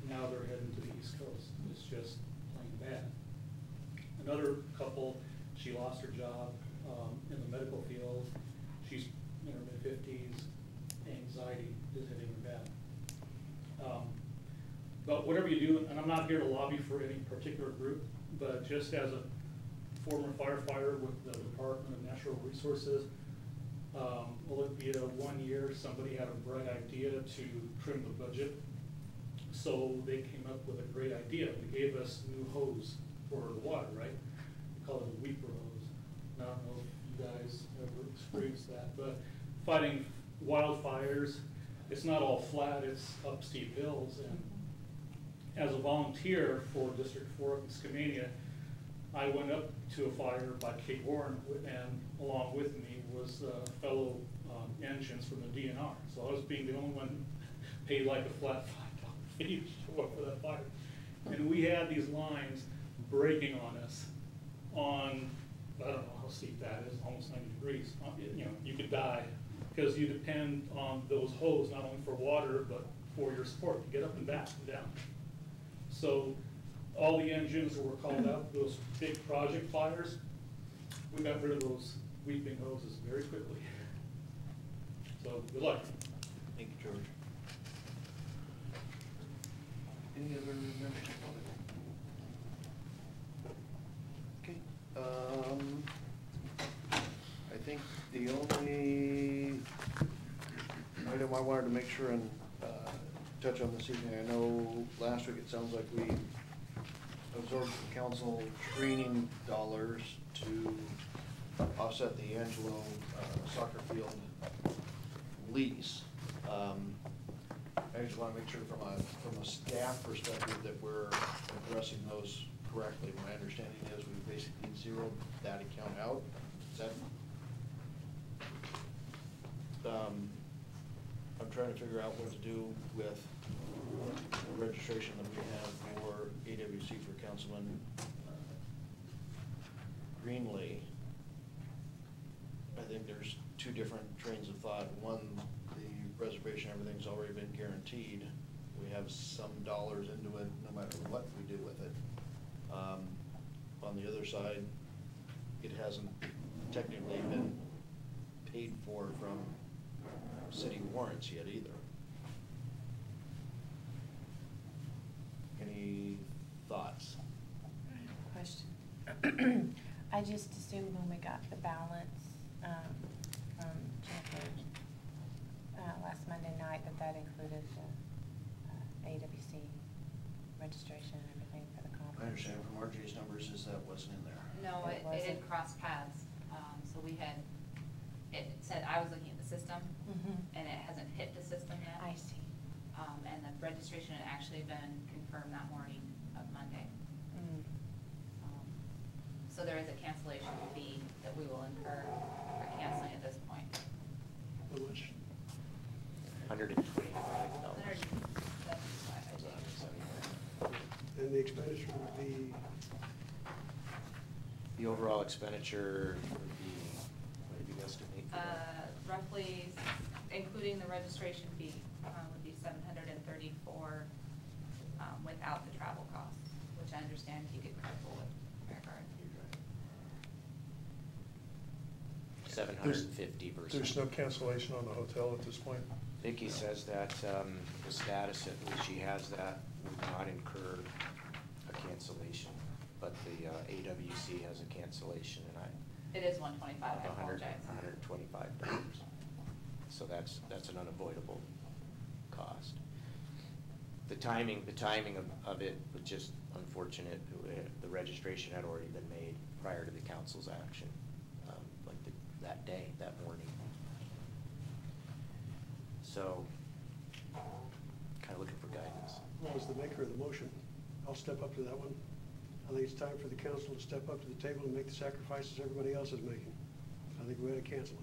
Now they're heading to the East Coast. It's just plain bad. Another couple, she lost her job in the medical field. She's in her mid-50s. Anxiety is hitting her bad. But whatever you do, and I'm not here to lobby for any particular group, but just as a former firefighter with the Department of Natural Resources, Olympia, 1 year, somebody had a bright idea to trim the budget. So they came up with a great idea. They gave us new hose for the water, right? We call it a weeper hose. I don't know if you guys ever experienced that, but fighting wildfires, it's not all flat, it's up steep hills. And as a volunteer for District 4 up in Skamania, I went up to a fire by Cape Warren, and along with me was fellow engines from the DNR. So I was being the only one paid like a flat $5 fee to show up for that fire. And we had these lines breaking on us on, I don't know how steep that is, almost 90 degrees. You know, you could die, because you depend on those hoses not only for water, but for your support to get up and back and down. So all the engines that were called out, those big project fires, we got rid of those weeping hoses very quickly. So good luck. Thank you, George. Any other members of the public? Okay. I think the only item I wanted to make sure and touch on this evening, I know last week it sounds like we absorbed the council training dollars to offset the Angelo soccer field lease. I just want to make sure from a staff perspective that we're addressing those correctly. My understanding is we basically zeroed that account out. Is that? I'm trying to figure out what to do with the registration that we have for AWC for Councilman Greenlee. I think there's two different trains of thought. One, the reservation, everything's already been guaranteed. We have some dollars into it no matter what we do with it. On the other side, it hasn't technically been paid for from city warrants yet either. Any thoughts? Question. I just assumed when we got the balance from Jennifer last Monday night that included the AWC registration and everything for the conference. I understand from RJ's numbers is that wasn't in there. No, it didn't cross paths. So we had, it said, I was looking at the system, and it hasn't hit the system yet. I see. And the registration had actually been confirmed that morning of Monday. So there is a cancellation fee that we will incur for canceling at this point. How much? $125. And the expenditure would be? The overall expenditure would be, what did you estimate? Roughly, including the registration fee, would be $734 without the travel costs, which I understand you get comfortable with, Mayor Guard. 750 versus. There's no cancellation on the hotel at this point? Vicki says that the status at which she has that would not incur a cancellation, but the AWC has a cancellation, and it is $125. I apologize. $125. So that's an unavoidable cost. The timing of it was just unfortunate. The registration had already been made prior to the council's action, like that day, that morning. So, kind of looking for guidance. What was the maker of the motion? I'll step up to that one. I think it's time for the council to step up to the table and make the sacrifices everybody else is making. I think we ought to cancel it.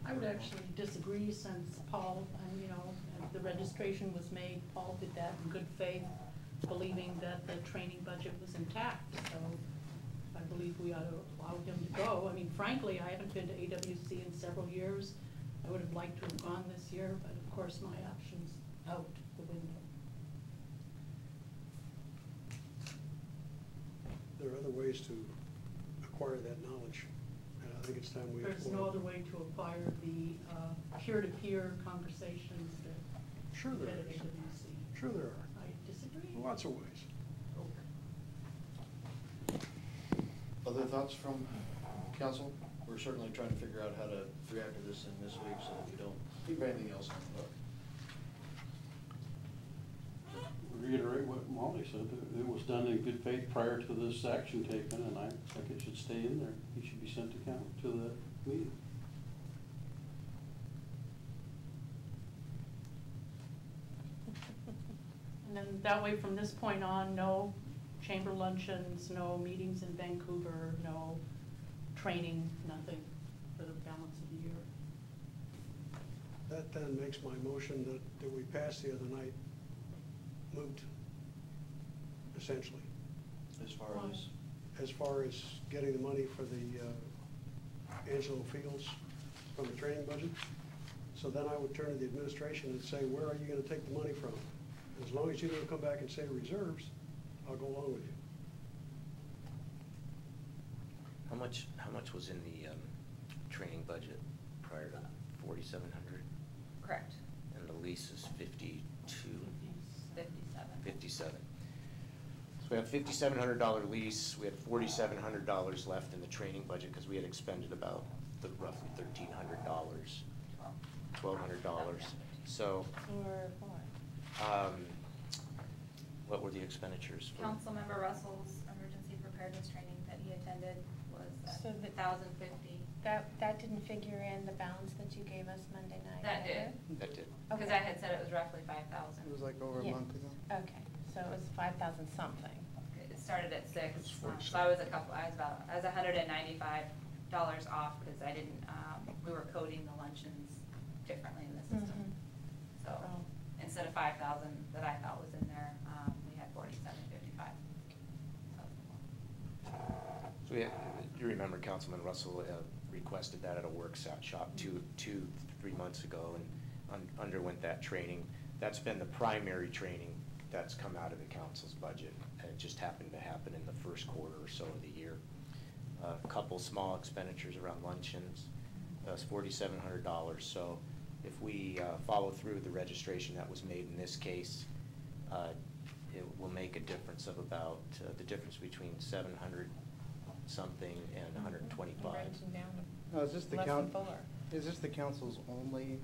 I would actually disagree since Paul, you know, the registration was made, Paul did that in good faith, believing that the training budget was intact. So I believe we ought to allow him to go. I mean, frankly, I haven't been to AWC in several years. I would have liked to have gone this year, but of course my option's out the window. There are other ways to acquire that knowledge, and I think it's time we. There's no other way to acquire the peer-to-peer conversations that Sure there we get at is. AWC. Sure there are. I disagree. Lots of ways. Other thoughts from council? We're certainly trying to figure out how to react to this in this week so that we don't keep anything else on the hook. Reiterate what Molly said, it was done in good faith prior to this action taken, and I think it should stay in there. He should be sent to the meeting. And then that way, from this point on, no chamber luncheons, no meetings in Vancouver, no training, nothing for the balance of the year. That then makes my motion that we passed the other night moot, essentially. As far as getting the money for the Angelo Fields from the training budget. So then I would turn to the administration and say, where are you gonna take the money from? As long as you don't come back and say reserves, I'll go along with you. How much was in the training budget prior to 4,700? Correct. And the lease is 52? 57. 57. So we have $5,700 lease, we had $4,700 left in the training budget because we had expended about roughly $1,300, $1,200. So. Or what? What were the expenditures for? Councilmember Russell's emergency preparedness training that he attended was So the- 1,050. That didn't figure in the balance that you gave us Monday night? That did. That did. Because Okay. I had said it was roughly 5,000. It was like over a Yeah. month ago. Okay, so it was 5,000 something. It started at 6, It's so 47. I was $195 off because I didn't, we were coding the luncheons differently in the system. So Oh. instead of 5,000 that I thought was in there, we had 4,755. So you remember Councilman Russell requested that at a WorkShop 3 months ago and underwent that training. That's been the primary training that's come out of the council's budget, and it just happened to happen in the first quarter or so of the year. A couple small expenditures around luncheons, that's $4,700. So if we follow through the registration that was made in this case, it will make a difference of about, the difference between 700 something and 125. Renting down to No, is this the less than 4. Is this the council's only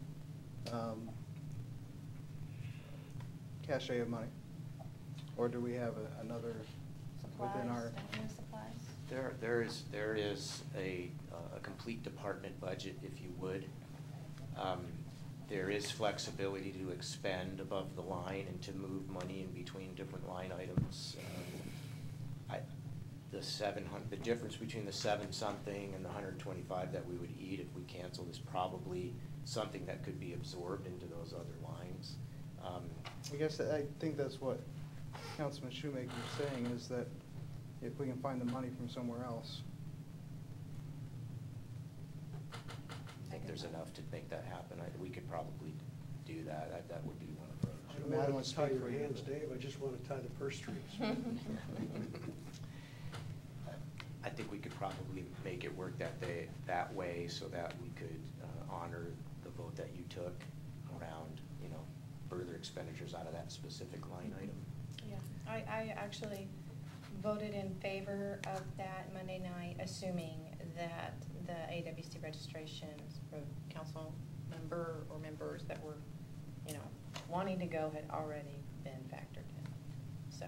cachet of money? Or do we have another within our? Supplies? There is a complete department budget, if you would. There is flexibility to expend above the line and to move money in between different line items. The difference between the 7-something and the 125 that we would eat if we canceled is probably something that could be absorbed into those other lines. I guess I think that's what Councilman Shoemaker is saying, is that if we can find the money from somewhere else. I think there's enough to make that happen. We could probably do that. That would be one approach. I don't want to tie your hands, Dave, I just want to tie the purse strings. I think we could probably make it work that way so that we could honor the vote that you took around, further expenditures out of that specific line item. Yeah, I actually voted in favor of that Monday night, assuming that the AWC registrations for council member or members that were, wanting to go had already been factored in. So.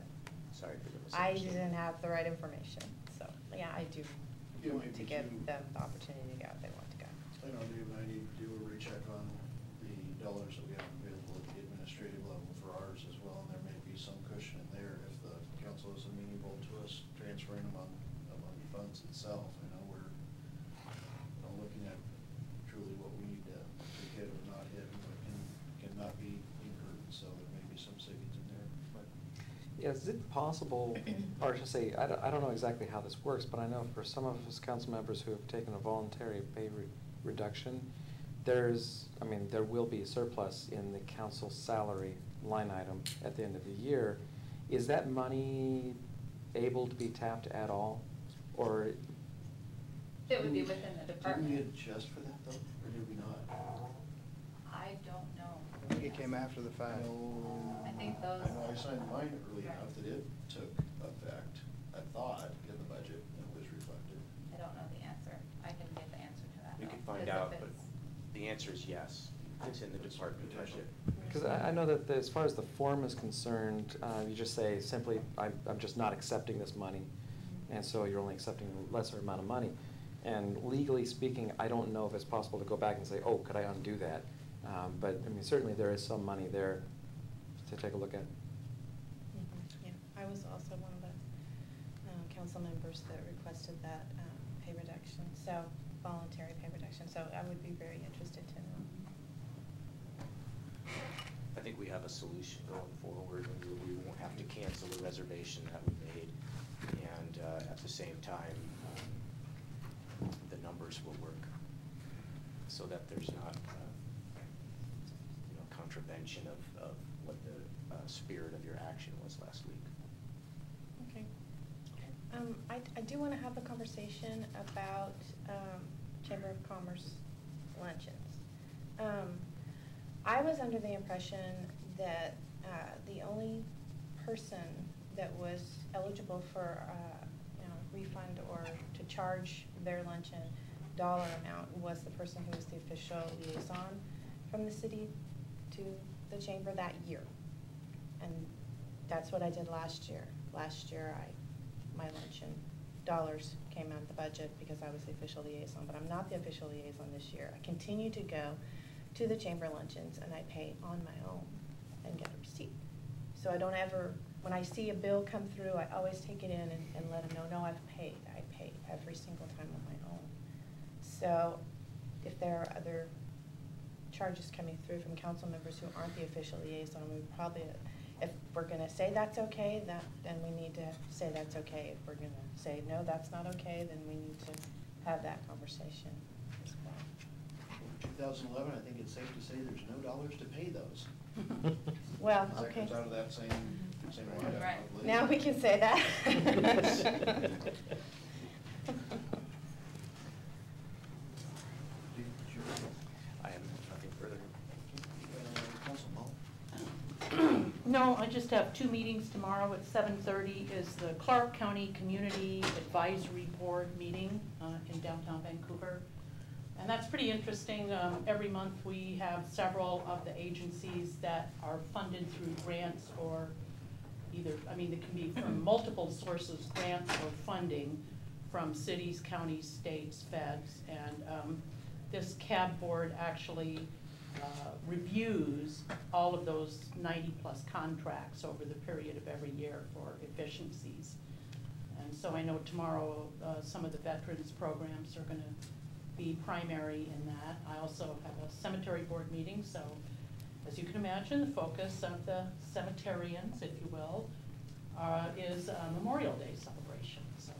Sorry for the I misunderstanding. didn't have the right information, so, yeah, I do Yeah, to maybe give to- them the opportunity to go if they want to go. I know Dave and I need to do a recheck on the dollars that we have available at the administrative level for ours as well, and there may be some cushion in there if the council is amenable to us transferring among the funds itself. I know we're, looking at truly what we need to hit or not hit, and what cannot be incurred, so there may be some savings in there, but. Yeah, is it possible, or to say, I don't know exactly how this works, but I know for some of us council members who have taken a voluntary pay reduction, there will be a surplus in the council salary line item at the end of the year. Is that money able to be tapped at all, or? It would be within the department. Did we adjust for that though, or did we not? I don't know. I think it came after the fact. I think those. I know I signed mine early enough that it took effect, I thought, in the budget, and it was reflected. I don't know the answer. I can get the answer to that. We though, can find 'cause out, if but it's- the answer is yes. It's in the department budget. Because I know that as far as the form is concerned, you just say simply, I'm just not accepting this money, and so you're only accepting a lesser amount of money. And legally speaking, I don't know if it's possible to go back and say, oh, could I undo that? But, I mean, certainly there is some money there to take a look at. Yeah, I was also one of the council members that requested that pay reduction, so voluntary pay reduction, so I would be very interested to know. I think we have a solution going forward, and we won't have to cancel the reservation that we made. And at the same time, the numbers will work so that there's not, contravention of what the spirit of your action was last week. Okay. I do want to have a conversation about Chamber of Commerce luncheons. I was under the impression that the only person that was eligible for refund or to charge their luncheon dollar amount was the person who was the official liaison from the city to the chamber that year. And that's what I did last year. Last year, my luncheon dollars came out of the budget because I was the official liaison, but I'm not the official liaison this year. I continue to go to the chamber luncheons and I pay on my own and get a receipt. So I don't ever, when I see a bill come through, I always take it in and let them know, no, I've paid. I pay every single time on my own. So if there are other charges coming through from council members who aren't the official liaison, we probably, if we're gonna say that's okay, then we need to say that's okay. If we're gonna say, no, that's not okay, then we need to have that conversation as well. 2011, I think it's safe to say there's no dollars to pay those. Well, That okay. comes out of that same line item, I believe. Now we can say that. I have nothing further. Council No, I just have two meetings tomorrow at 7:30 is the Clark County Community Advisory Board meeting in downtown Vancouver. And that's pretty interesting. Every month we have several of the agencies that are funded through grants or either, it can be from multiple sources, grants or funding from cities, counties, states, feds. And this CAB board actually reviews all of those 90-plus contracts over the period of every year for efficiencies. And so I know tomorrow some of the veterans programs are going to be primary in that. I also have a cemetery board meeting, so as you can imagine, the focus of the cemeterians, if you will, is a Memorial Day celebration. So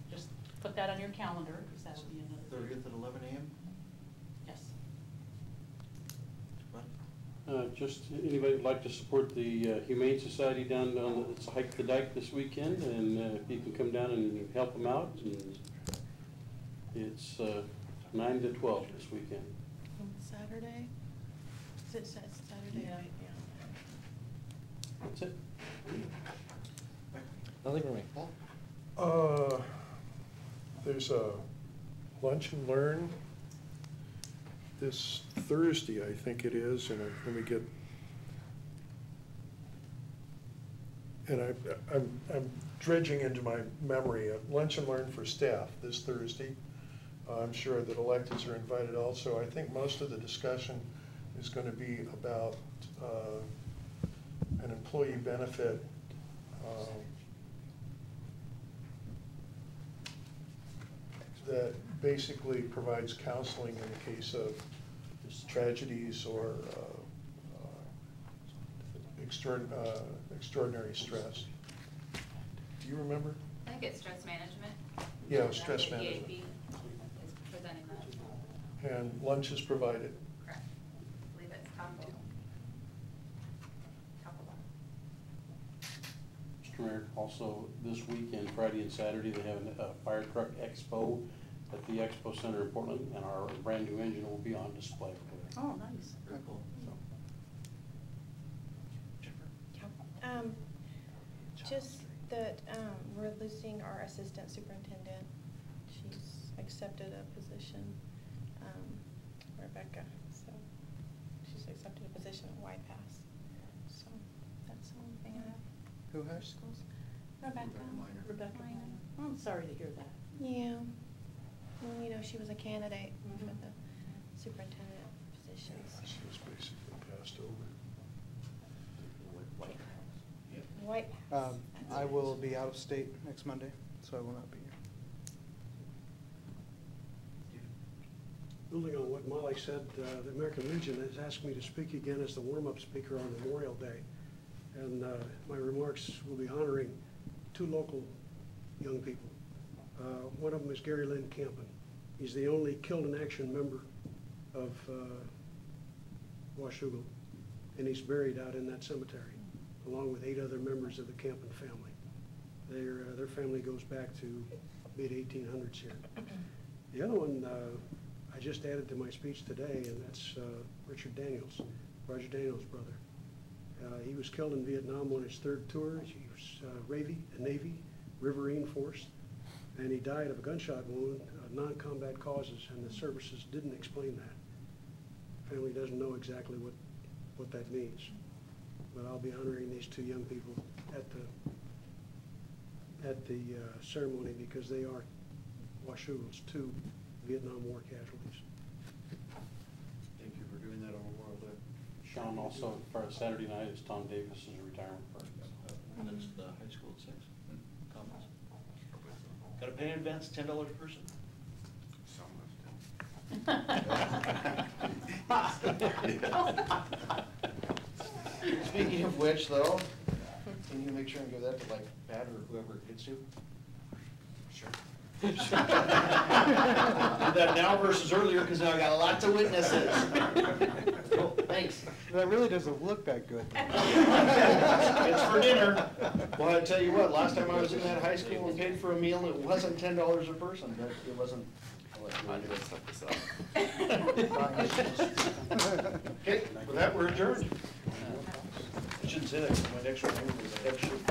just put that on your calendar, because that will be another. 30th at 11 a.m.? Yes. Just anybody would like to support the Humane Society down on it's Hike the Dike this weekend, and if you can come down and help them out. And it's 9 to 12 this weekend. Saturday? Is it Saturday night? Yeah. That's it. Nothing for me. There's a lunch and learn this Thursday, I think it is, and let me get, and I'm dredging into my memory, lunch and learn for staff this Thursday. I'm sure that electeds are invited also. I think most of the discussion is going to be about an employee benefit that basically provides counseling in the case of tragedies or extraordinary stress. Do you remember? I think it's stress management. Yeah, stress The management. EAP is presenting that. And lunch is provided. Correct. I believe it's top of Mr. Mayor, also this weekend, Friday and Saturday, they have a fire truck expo at the Expo Center in Portland, and our brand new engine will be on display for Oh, nice. Very cool. Just that, we're losing our assistant superintendent. She's accepted a position, Rebecca, so she's accepted a position at White Pass. So that's the only thing I have. Who for has? schools. Rebecca Minor. I'm sorry to hear that. Yeah. Well, you know, she was a candidate for the superintendent positions. She was basically passed over. White Pass. I will be out of state next Monday, so I will not be here. Building on what Molly said, the American Legion has asked me to speak again as the warm-up speaker on Memorial Day. And my remarks will be honoring two local young people. One of them is Gary Lynn Campen. He's the only killed in action member of Washougal, and he's buried out in that cemetery, along with 8 other members of the Campen family. Their family goes back to mid-1800s here. The other one I just added to my speech today, and that's Richard Daniels, Roger Daniels' brother. He was killed in Vietnam on his 3rd tour. He was Navy, Riverine Force, and he died of a gunshot wound, non-combat causes, and the services didn't explain that. Family doesn't know exactly what that means. But I'll be honoring these two young people at the ceremony because they are Washougal's 2 Vietnam War casualties. Thank you for doing that on Memorial Day. Sean, also, for Saturday night is Tom Davis's retirement party. And that's the high school at 6. Comments? Got to pay in advance, $10 a person? Speaking of which, though, can you make sure and give that to like Pat or whoever it gets to? Sure. Do that now versus earlier, because now I got lots of witnesses. Cool, thanks. That really doesn't look that good. It's for dinner. Well, I tell you what, last time I was in that high school and paid for a meal, it wasn't $10 a person, but it wasn't. I did stuff this up. Okay, with that, we're adjourned. I shouldn't say that, because my next one was a head shirt.